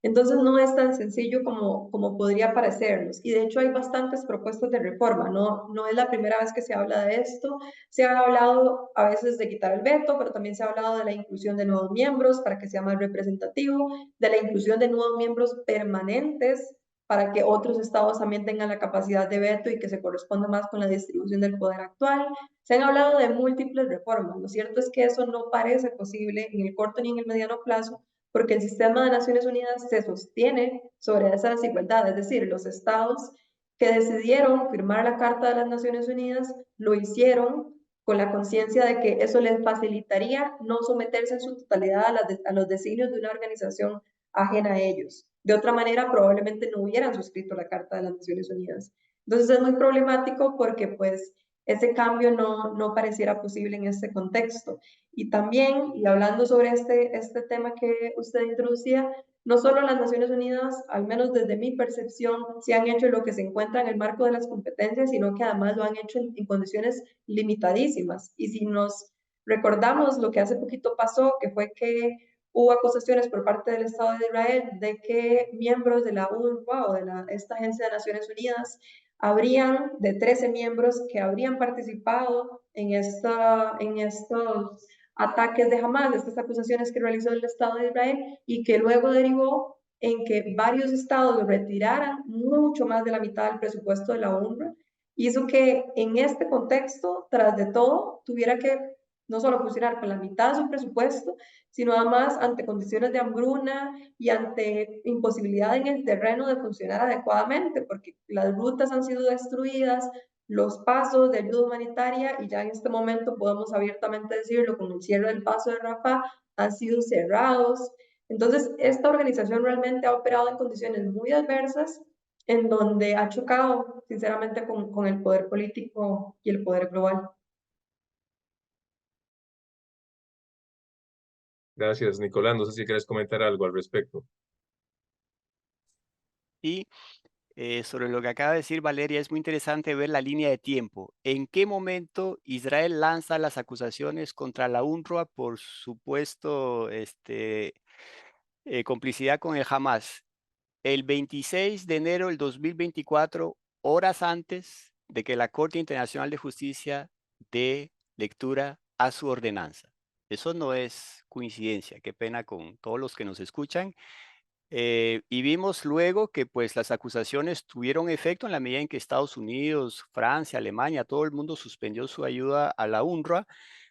Entonces no es tan sencillo como podría parecernos. Y de hecho hay bastantes propuestas de reforma. No es la primera vez que se habla de esto. Se ha hablado a veces de quitar el veto, pero también se ha hablado de la inclusión de nuevos miembros para que sea más representativo, de la inclusión de nuevos miembros permanentes para que otros estados también tengan la capacidad de veto y que se corresponda más con la distribución del poder actual. Se han hablado de múltiples reformas. Lo cierto es que eso no parece posible en el corto ni en el mediano plazo, porque el sistema de Naciones Unidas se sostiene sobre esa desigualdad, es decir, los estados que decidieron firmar la Carta de las Naciones Unidas lo hicieron con la conciencia de que eso les facilitaría no someterse en su totalidad a los designios de una organización ajena a ellos. De otra manera, probablemente no hubieran suscrito la Carta de las Naciones Unidas. Entonces es muy problemático porque pues ese cambio no pareciera posible en este contexto. Y también, y hablando sobre este tema que usted introducía, no solo las Naciones Unidas, al menos desde mi percepción, se han hecho lo que se encuentra en el marco de las competencias, sino que además lo han hecho en condiciones limitadísimas. Y si nos recordamos lo que hace poquito pasó, que fue que hubo acusaciones por parte del Estado de Israel de que miembros de la UNRWA o de esta agencia de Naciones Unidas habrían, de 13 miembros que habrían participado en estos ataques de Hamas, estas acusaciones que realizó el Estado de Israel y que luego derivó en que varios estados retiraran mucho más de la mitad del presupuesto de la UNRWA, hizo que en este contexto, tras de todo, tuviera que no solo funcionar con la mitad de su presupuesto, sino además ante condiciones de hambruna y ante imposibilidad en el terreno de funcionar adecuadamente, porque las rutas han sido destruidas, los pasos de ayuda humanitaria, y ya en este momento podemos abiertamente decirlo, con el cierre del paso de Rafah, han sido cerrados. Entonces, esta organización realmente ha operado en condiciones muy adversas, en donde ha chocado, sinceramente, con el poder político y el poder global. Gracias, Nicolás. No sé si quieres comentar algo al respecto. Y sobre lo que acaba de decir Valeria, es muy interesante ver la línea de tiempo. ¿En qué momento Israel lanza las acusaciones contra la UNRWA por supuesto complicidad con el Hamas? El 26 de enero del 2024, horas antes de que la Corte Internacional de Justicia dé lectura a su ordenanza. Eso no es coincidencia, qué pena con todos los que nos escuchan. Y vimos luego que pues las acusaciones tuvieron efecto en la medida en que Estados Unidos, Francia, Alemania, todo el mundo suspendió su ayuda a la UNRWA.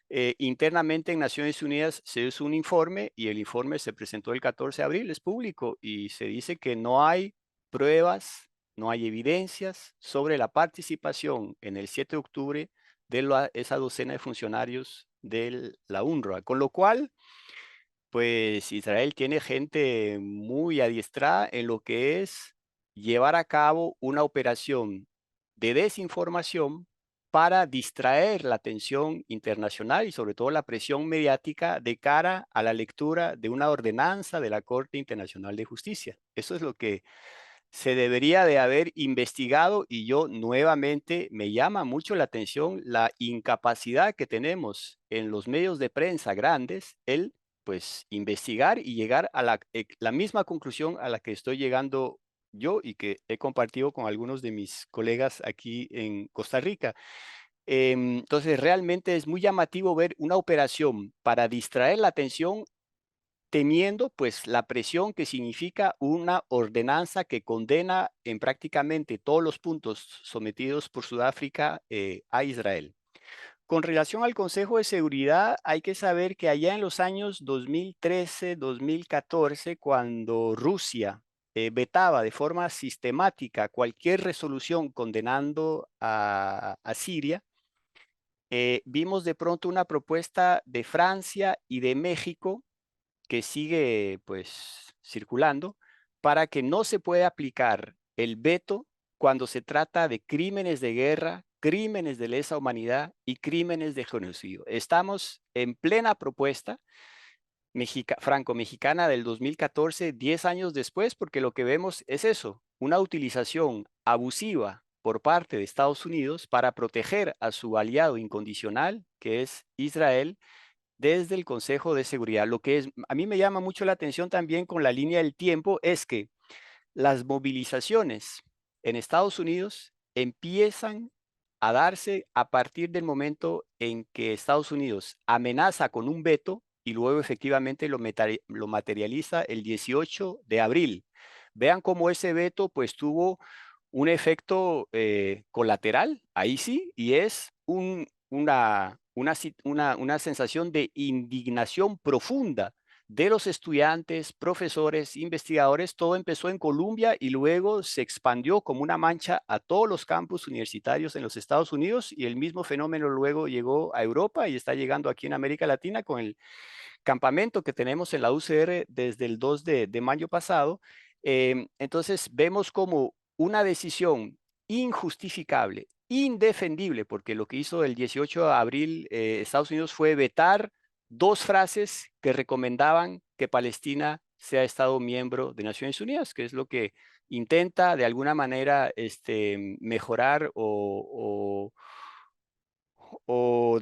Internamente en Naciones Unidas se hizo un informe y el informe se presentó el 14 de abril, es público y se dice que no hay pruebas, no hay evidencias sobre la participación en el 7 de octubre de esa docena de funcionarios de la UNRWA, con lo cual pues Israel tiene gente muy adiestrada en lo que es llevar a cabo una operación de desinformación para distraer la atención internacional y sobre todo la presión mediática de cara a la lectura de una ordenanza de la Corte Internacional de Justicia. Eso es lo que se debería de haber investigado y yo nuevamente me llama mucho la atención la incapacidad que tenemos en los medios de prensa grandes, el pues investigar y llegar a la misma conclusión a la que estoy llegando yo y que he compartido con algunos de mis colegas aquí en Costa Rica. Entonces, realmente es muy llamativo ver una operación para distraer la atención temiendo pues la presión que significa una ordenanza que condena en prácticamente todos los puntos sometidos por Sudáfrica a Israel. Con relación al Consejo de Seguridad, hay que saber que allá en los años 2013, 2014, cuando Rusia vetaba de forma sistemática cualquier resolución condenando a Siria, vimos de pronto una propuesta de Francia y de México que sigue pues circulando para que no se pueda aplicar el veto cuando se trata de crímenes de guerra, crímenes de lesa humanidad y crímenes de genocidio. Estamos en plena propuesta franco-mexicana del 2014, 10 años después, porque lo que vemos es eso, una utilización abusiva por parte de Estados Unidos para proteger a su aliado incondicional, que es Israel, desde el Consejo de Seguridad. Lo que a mí me llama mucho la atención también con la línea del tiempo es que las movilizaciones en Estados Unidos empiezan a darse a partir del momento en que Estados Unidos amenaza con un veto y luego efectivamente lo materializa el 18 de abril. Vean cómo ese veto pues tuvo un efecto colateral, ahí sí, y es una sensación de indignación profunda de los estudiantes, profesores, investigadores. Todo empezó en Columbia y luego se expandió como una mancha a todos los campus universitarios en los Estados Unidos, y el mismo fenómeno luego llegó a Europa y está llegando aquí en América Latina con el campamento que tenemos en la UCR desde el 2 de mayo pasado. Entonces vemos como una decisión injustificable, indefendible, porque lo que hizo el 18 de abril Estados Unidos fue vetar dos frases que recomendaban que Palestina sea Estado miembro de Naciones Unidas, que es lo que intenta de alguna manera mejorar o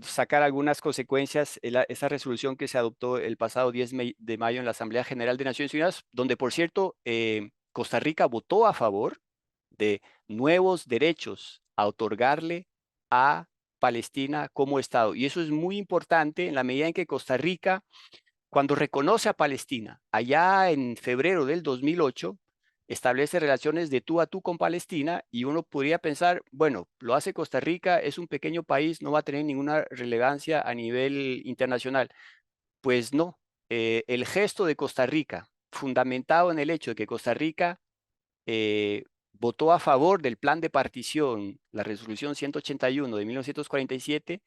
sacar algunas consecuencias esa resolución que se adoptó el pasado 10 de mayo en la Asamblea General de Naciones Unidas, donde, por cierto, Costa Rica votó a favor de nuevos derechos a otorgarle a Palestina como Estado. Y eso es muy importante en la medida en que Costa Rica, cuando reconoce a Palestina, allá en febrero del 2008, establece relaciones de tú a tú con Palestina, y uno podría pensar, bueno, lo hace Costa Rica, es un pequeño país, no va a tener ninguna relevancia a nivel internacional. Pues no, el gesto de Costa Rica, fundamentado en el hecho de que Costa Rica votó a favor del plan de partición, la resolución 181 de 1947,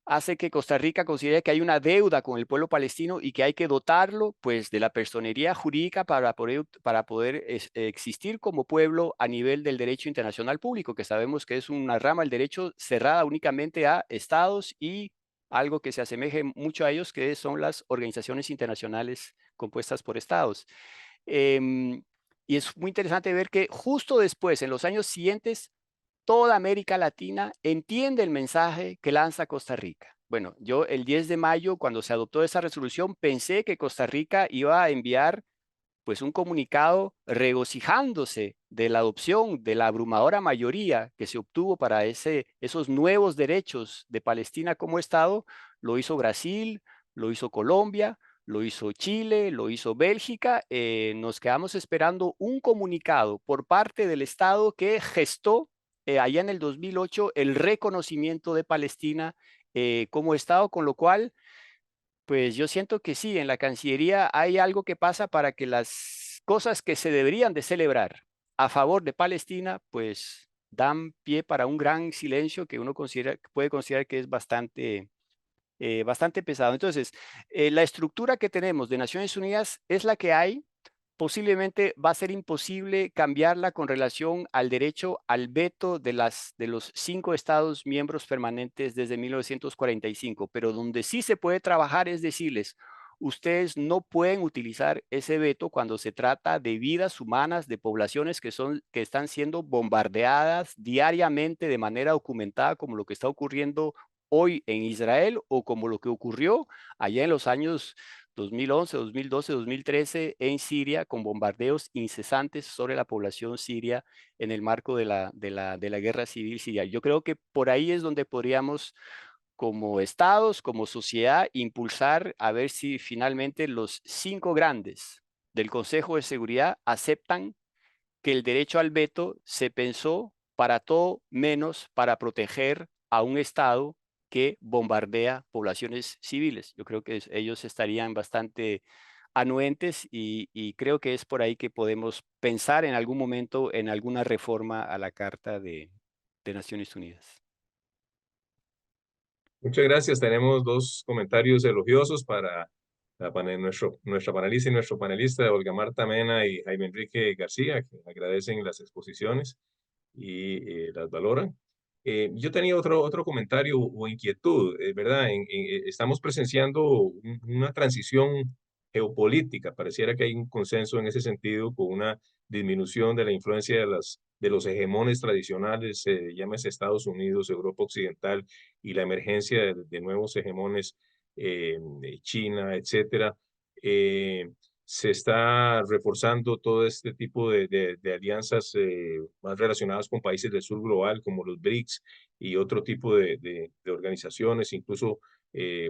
hace que Costa Rica considere que hay una deuda con el pueblo palestino y que hay que dotarlo pues de la personería jurídica para poder existir como pueblo a nivel del derecho internacional público, que sabemos que es una rama del derecho cerrada únicamente a estados y algo que se asemeje mucho a ellos, que son las organizaciones internacionales compuestas por estados. Y es muy interesante ver que justo después, en los años siguientes, toda América Latina entiende el mensaje que lanza Costa Rica. Bueno, yo el 10 de mayo, cuando se adoptó esa resolución, pensé que Costa Rica iba a enviar pues un comunicado regocijándose de la adopción de la abrumadora mayoría que se obtuvo para esos nuevos derechos de Palestina como Estado. Lo hizo Brasil, lo hizo Colombia, lo hizo Chile, lo hizo Bélgica. Nos quedamos esperando un comunicado por parte del Estado que gestó allá en el 2008 el reconocimiento de Palestina como Estado, con lo cual pues yo siento que sí, en la Cancillería hay algo que pasa para que las cosas que se deberían de celebrar a favor de Palestina, pues dan pie para un gran silencio que uno puede considerar que es bastante pesado. Entonces, la estructura que tenemos de Naciones Unidas es la que hay. Posiblemente va a ser imposible cambiarla con relación al derecho al veto de los 5 estados miembros permanentes desde 1945, pero donde sí se puede trabajar es decirles, ustedes no pueden utilizar ese veto cuando se trata de vidas humanas de poblaciones que están siendo bombardeadas diariamente de manera documentada, como lo que está ocurriendo hoy en Israel o como lo que ocurrió allá en los años 2011, 2012, 2013 en Siria, con bombardeos incesantes sobre la población siria en el marco de la guerra civil siria. Yo creo que por ahí es donde podríamos, como estados, como sociedad, impulsar a ver si finalmente los 5 grandes del Consejo de Seguridad aceptan que el derecho al veto se pensó para todo menos para proteger a un Estado que bombardea poblaciones civiles. Yo creo que ellos estarían bastante anuentes, y creo que es por ahí que podemos pensar en algún momento en alguna reforma a la Carta de Naciones Unidas. Muchas gracias. Tenemos dos comentarios elogiosos para nuestra panelista y nuestro panelista, Olga Marta Mena y Jaime Enrique García, que agradecen las exposiciones y las valoran. Yo tenía otro comentario o inquietud, ¿verdad? Estamos presenciando una transición geopolítica. Pareciera que hay un consenso en ese sentido con una disminución de la influencia de los hegemones tradicionales, llámese Estados Unidos, Europa Occidental, y la emergencia de nuevos hegemones, China, etcétera. Se está reforzando todo este tipo de alianzas más relacionadas con países del sur global, como los BRICS y otro tipo de organizaciones, incluso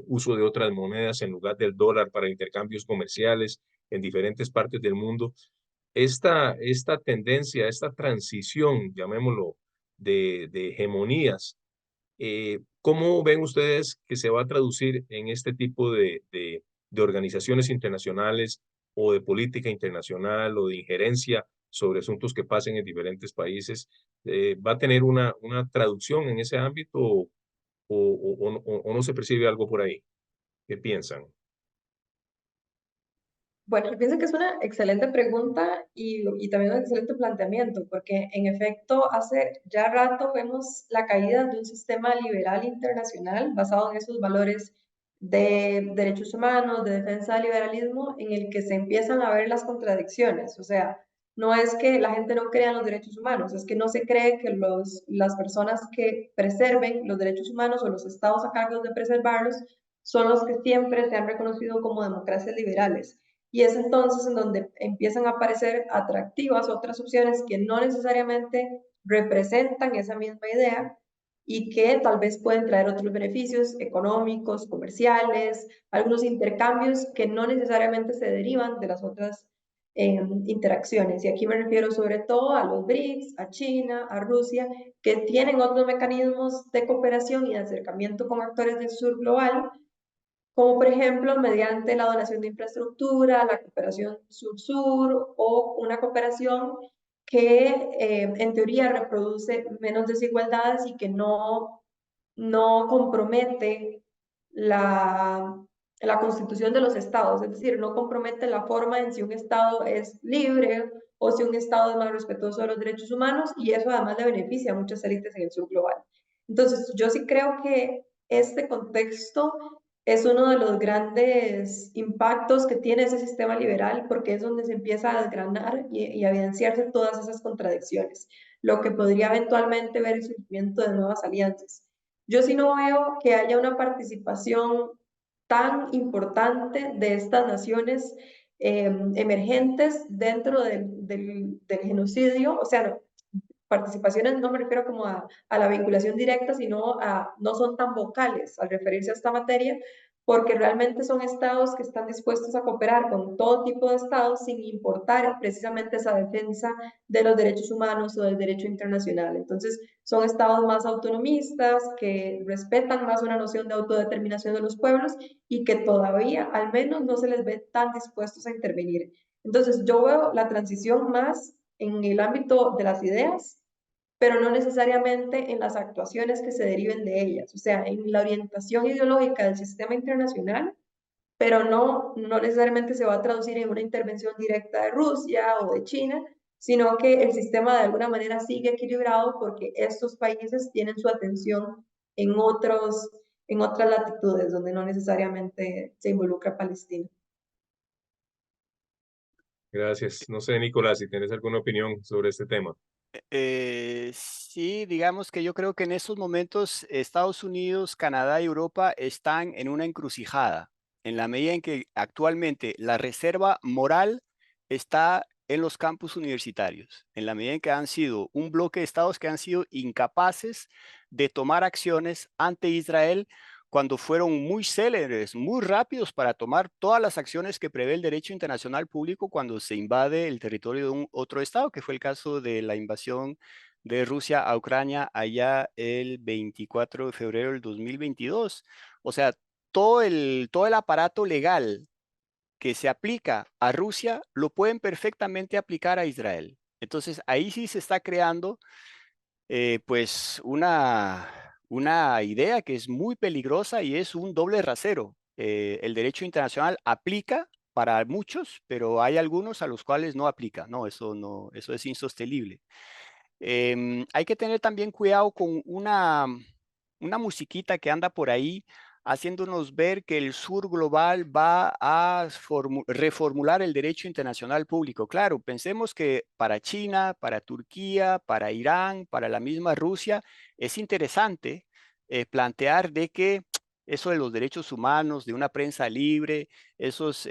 uso de otras monedas en lugar del dólar para intercambios comerciales en diferentes partes del mundo. Esta tendencia, esta transición, llamémoslo, de hegemonías, ¿cómo ven ustedes que se va a traducir en este tipo de organizaciones internacionales o de política internacional o de injerencia sobre asuntos que pasen en diferentes países? ¿Va a tener una traducción en ese ámbito o no se percibe algo por ahí? ¿Qué piensan? Bueno, yo pienso que es una excelente pregunta y también un excelente planteamiento, porque en efecto hace ya rato vemos la caída de un sistema liberal internacional basado en esos valores de derechos humanos, de defensa del liberalismo, en el que se empiezan a ver las contradicciones. O sea, no es que la gente no crea en los derechos humanos, es que no se cree que las personas que preserven los derechos humanos o los estados a cargo de preservarlos son los que siempre se han reconocido como democracias liberales. Y es entonces en donde empiezan a aparecer atractivas otras opciones que no necesariamente representan esa misma idea y que tal vez pueden traer otros beneficios económicos, comerciales, algunos intercambios que no necesariamente se derivan de las otras interacciones. Y aquí me refiero sobre todo a los BRICS, a China, a Rusia, que tienen otros mecanismos de cooperación y de acercamiento con actores del sur global, como por ejemplo mediante la donación de infraestructura, la cooperación sur-sur o una cooperación que en teoría reproduce menos desigualdades y que no compromete la constitución de los estados, es decir, no compromete la forma en si un estado es libre o si un estado es más respetuoso de los derechos humanos, y eso además le beneficia a muchas élites en el sur global. Entonces, yo sí creo que este contexto es uno de los grandes impactos que tiene ese sistema liberal, porque es donde se empieza a desgranar y a evidenciarse todas esas contradicciones, lo que podría eventualmente ver el surgimiento de nuevas alianzas. Yo sí no veo que haya una participación tan importante de estas naciones emergentes dentro del genocidio. O sea, participaciones no me refiero como a la vinculación directa, sino a no son tan vocales al referirse a esta materia, porque realmente son estados que están dispuestos a cooperar con todo tipo de estados sin importar precisamente esa defensa de los derechos humanos o del derecho internacional. Entonces, son estados más autonomistas, que respetan más una noción de autodeterminación de los pueblos y que todavía, al menos, no se les ve tan dispuestos a intervenir. Entonces, yo veo la transición más en el ámbito de las ideas, pero no necesariamente en las actuaciones que se deriven de ellas, o sea, en la orientación ideológica del sistema internacional, pero no necesariamente se va a traducir en una intervención directa de Rusia o de China, sino que el sistema de alguna manera sigue equilibrado porque estos países tienen su atención en en otras latitudes donde no necesariamente se involucra Palestina. Gracias. No sé, Nicolás, si tienes alguna opinión sobre este tema. Sí, digamos que yo creo que en estos momentos Estados Unidos, Canadá y Europa están en una encrucijada, en la medida en que actualmente la reserva moral está en los campus universitarios, en la medida en que han sido un bloque de estados que han sido incapaces de tomar acciones ante Israel cuando fueron muy céleres, muy rápidos para tomar todas las acciones que prevé el derecho internacional público cuando se invade el territorio de un otro estado, que fue el caso de la invasión de Rusia a Ucrania allá el 24 de febrero del 2022. O sea, todo el aparato legal que se aplica a Rusia lo pueden perfectamente aplicar a Israel. Entonces, ahí sí se está creando pues una idea que es muy peligrosa y es un doble rasero. el derecho internacional aplica para muchos, pero hay algunos a los cuales no aplica. No, eso es insostenible. Hay que tener también cuidado con una musiquita que anda por ahí haciéndonos ver que el sur global va a reformular el derecho internacional público. Claro, pensemos que para China, para Turquía, para Irán, para la misma Rusia, es interesante plantear de que eso de los derechos humanos, de una prensa libre, esos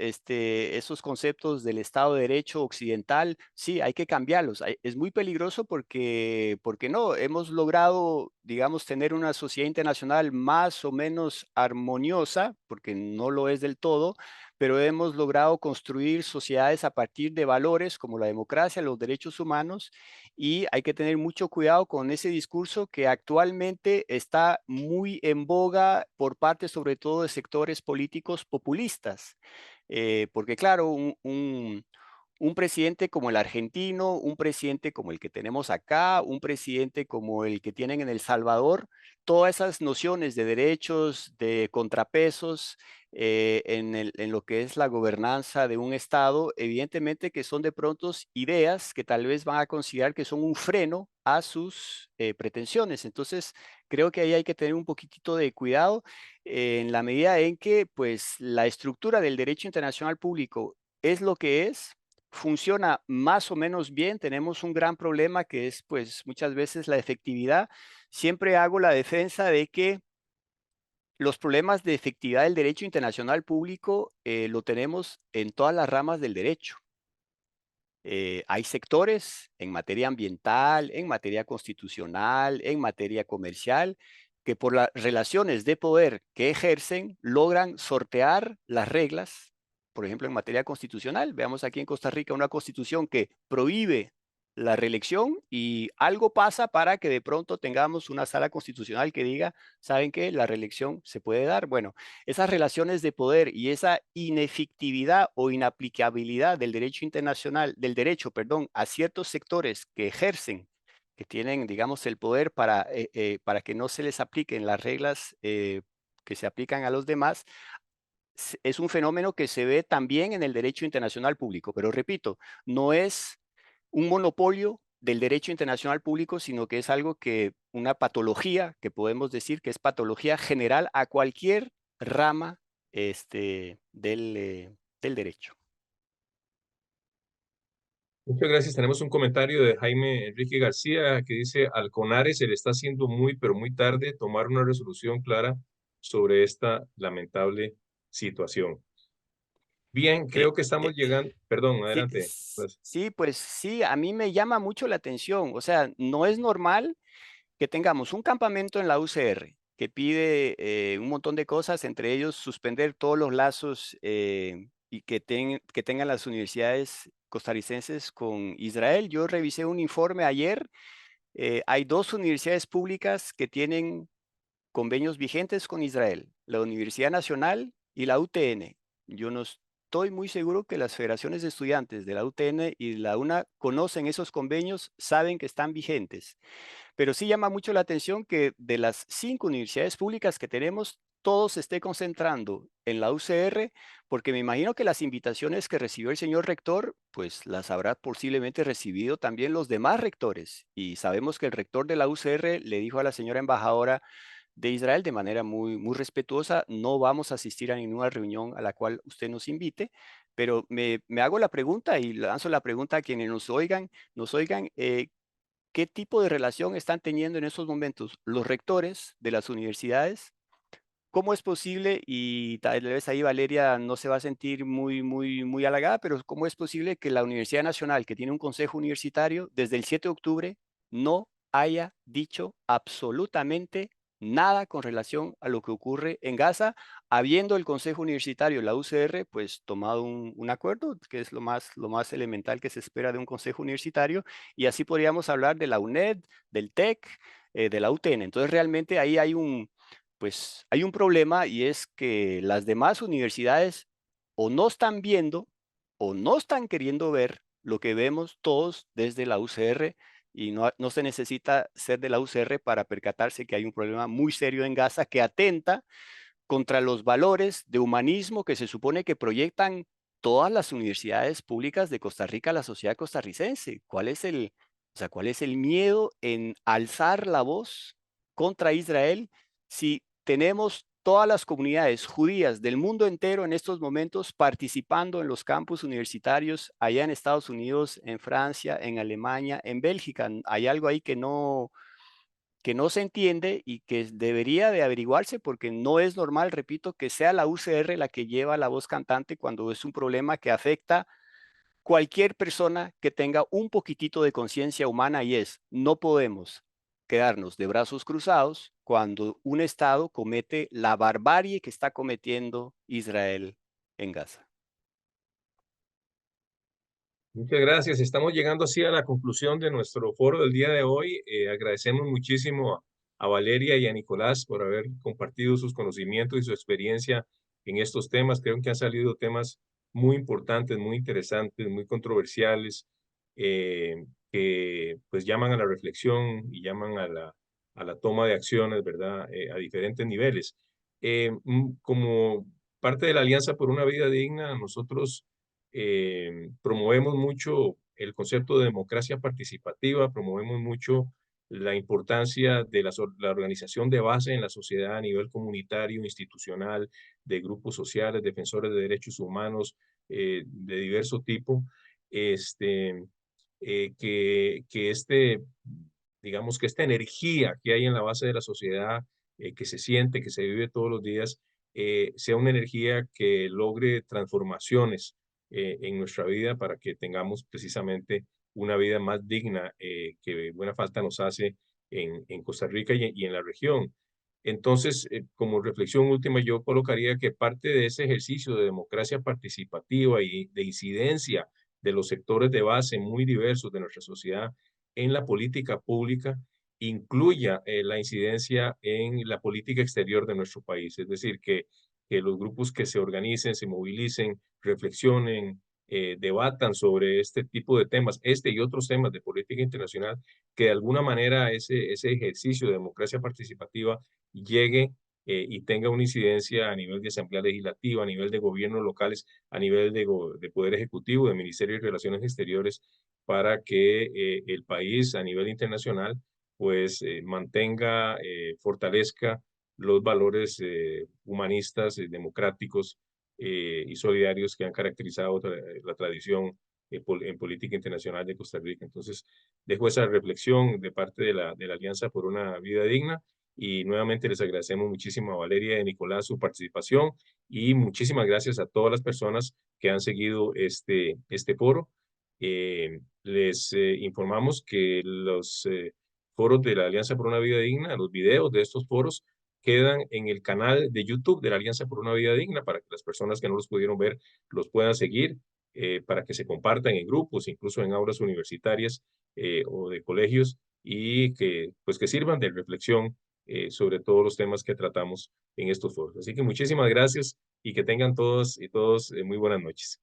conceptos del Estado de Derecho occidental, sí, hay que cambiarlos. Es muy peligroso porque no, hemos logrado, digamos, tener una sociedad internacional más o menos armoniosa, porque no lo es del todo, pero hemos logrado construir sociedades a partir de valores como la democracia, los derechos humanos, y hay que tener mucho cuidado con ese discurso que actualmente está muy en boga por parte sobre todo de sectores políticos populistas. Porque claro, un presidente como el argentino, un presidente como el que tenemos acá, un presidente como el que tienen en El Salvador, todas esas nociones de derechos, de contrapesos en lo que es la gobernanza de un Estado, evidentemente que son de pronto ideas que tal vez van a considerar que son un freno a sus pretensiones. Entonces, creo que ahí hay que tener un poquitito de cuidado en la medida en que pues la estructura del derecho internacional público es lo que es, funciona más o menos bien, tenemos un gran problema que es pues muchas veces la efectividad. Siempre hago la defensa de que los problemas de efectividad del derecho internacional público lo tenemos en todas las ramas del derecho. Hay sectores en materia ambiental, en materia constitucional, en materia comercial, que por las relaciones de poder que ejercen logran sortear las reglas. Por ejemplo, en materia constitucional, veamos aquí en Costa Rica una constitución que prohíbe la reelección y algo pasa para que de pronto tengamos una sala constitucional que diga, ¿saben qué? La reelección se puede dar. Bueno, esas relaciones de poder y esa inefectividad o inaplicabilidad del derecho internacional, del derecho, perdón, a ciertos sectores que ejercen, que tienen, digamos, el poder para que no se les apliquen las reglas que se aplican a los demás, es un fenómeno que se ve también en el derecho internacional público. Pero repito, no es un monopolio del derecho internacional público, sino que es algo que, una patología, que podemos decir que es patología general a cualquier rama del derecho. Muchas gracias. Tenemos un comentario de Jaime Enrique García que dice, al CONARE se le está haciendo muy, pero muy tarde tomar una resolución clara sobre esta lamentable situación. Bien, Eh, creo que estamos eh, llegando, perdón, sí, adelante. Pues, sí, pues sí, a mí me llama mucho la atención. O sea, no es normal que tengamos un campamento en la UCR que pide un montón de cosas, entre ellos suspender todos los lazos y que tengan las universidades costarricenses con Israel. Yo revisé un informe ayer. Hay dos universidades públicas que tienen convenios vigentes con Israel, la Universidad Nacional y la UTN. Yo no estoy muy seguro que las federaciones de estudiantes de la UTN y la UNA conocen esos convenios, saben que están vigentes. Pero sí llama mucho la atención que de las 5 universidades públicas que tenemos, todo se esté concentrando en la UCR, porque me imagino que las invitaciones que recibió el señor rector, pues las habrá posiblemente recibido también los demás rectores. Y sabemos que el rector de la UCR le dijo a la señora embajadora de Israel de manera muy, muy respetuosa, no vamos a asistir a ninguna reunión a la cual usted nos invite, pero me hago la pregunta y lanzo la pregunta a quienes nos oigan, ¿qué tipo de relación están teniendo en estos momentos los rectores de las universidades? ¿Cómo es posible, y tal vez ahí Valeria no se va a sentir muy, muy, muy halagada, pero cómo es posible que la Universidad Nacional, que tiene un consejo universitario, desde el 7 de octubre no haya dicho absolutamente nada con relación a lo que ocurre en Gaza, habiendo el consejo universitario, la UCR, pues tomado un acuerdo, que es lo más elemental que se espera de un consejo universitario, y así podríamos hablar de la UNED, del TEC, de la UTN. Entonces realmente ahí pues hay un problema, y es que las demás universidades o no están viendo o no están queriendo ver lo que vemos todos desde la UCR, y no se necesita ser de la UCR para percatarse que hay un problema muy serio en Gaza que atenta contra los valores de humanismo que se supone que proyectan todas las universidades públicas de Costa Rica a la sociedad costarricense. ¿Cuál es cuál es el miedo en alzar la voz contra Israel si tenemos todas las comunidades judías del mundo entero en estos momentos participando en los campus universitarios allá en Estados Unidos, en Francia, en Alemania, en Bélgica? Hay algo ahí que no se entiende y que debería de averiguarse porque no es normal, repito, que sea la UCR la que lleva la voz cantante cuando es un problema que afecta cualquier persona que tenga un poquitito de conciencia humana, y no podemos quedarnos de brazos cruzados cuando un Estado comete la barbarie que está cometiendo Israel en Gaza. Muchas gracias. Estamos llegando así a la conclusión de nuestro foro del día de hoy. Agradecemos muchísimo a Valeria y a Nicolás por haber compartido sus conocimientos y su experiencia en estos temas. Creo que han salido temas muy importantes, muy interesantes, muy controversiales, que pues llaman a la reflexión y llaman a la toma de acciones, ¿verdad? A diferentes niveles. Como parte de la Alianza por una Vida Digna, nosotros promovemos mucho el concepto de democracia participativa, promovemos mucho la importancia de la organización de base en la sociedad a nivel comunitario, institucional, de grupos sociales, defensores de derechos humanos de diverso tipo, este, digamos que esta energía que hay en la base de la sociedad, que se siente, que se vive todos los días, sea una energía que logre transformaciones en nuestra vida para que tengamos precisamente una vida más digna que buena falta nos hace en Costa Rica y en la región. Entonces, como reflexión última, yo colocaría que parte de ese ejercicio de democracia participativa y de incidencia de los sectores de base muy diversos de nuestra sociedad en la política pública incluya la incidencia en la política exterior de nuestro país. Es decir, que los grupos que se organicen, se movilicen, reflexionen, debatan sobre este tipo de temas, este y otros temas de política internacional, que de alguna manera ese ejercicio de democracia participativa llegue y tenga una incidencia a nivel de Asamblea Legislativa, a nivel de gobiernos locales, a nivel de Poder Ejecutivo, de Ministerio de Relaciones Exteriores, para que el país a nivel internacional pues mantenga, fortalezca los valores humanistas, democráticos y solidarios que han caracterizado la tradición en política internacional de Costa Rica. Entonces, dejo esa reflexión de parte de la Alianza por una Vida Digna y nuevamente les agradecemos muchísimo a Valeria y a Nicolás su participación y muchísimas gracias a todas las personas que han seguido este foro. Les informamos que los foros de la Alianza por una Vida Digna, los videos de estos foros quedan en el canal de YouTube de la Alianza por una Vida Digna para que las personas que no los pudieron ver los puedan seguir, para que se compartan en grupos, incluso en aulas universitarias o de colegios y que, pues, que sirvan de reflexión sobre todos los temas que tratamos en estos foros. Así que muchísimas gracias y que tengan todos y todos muy buenas noches.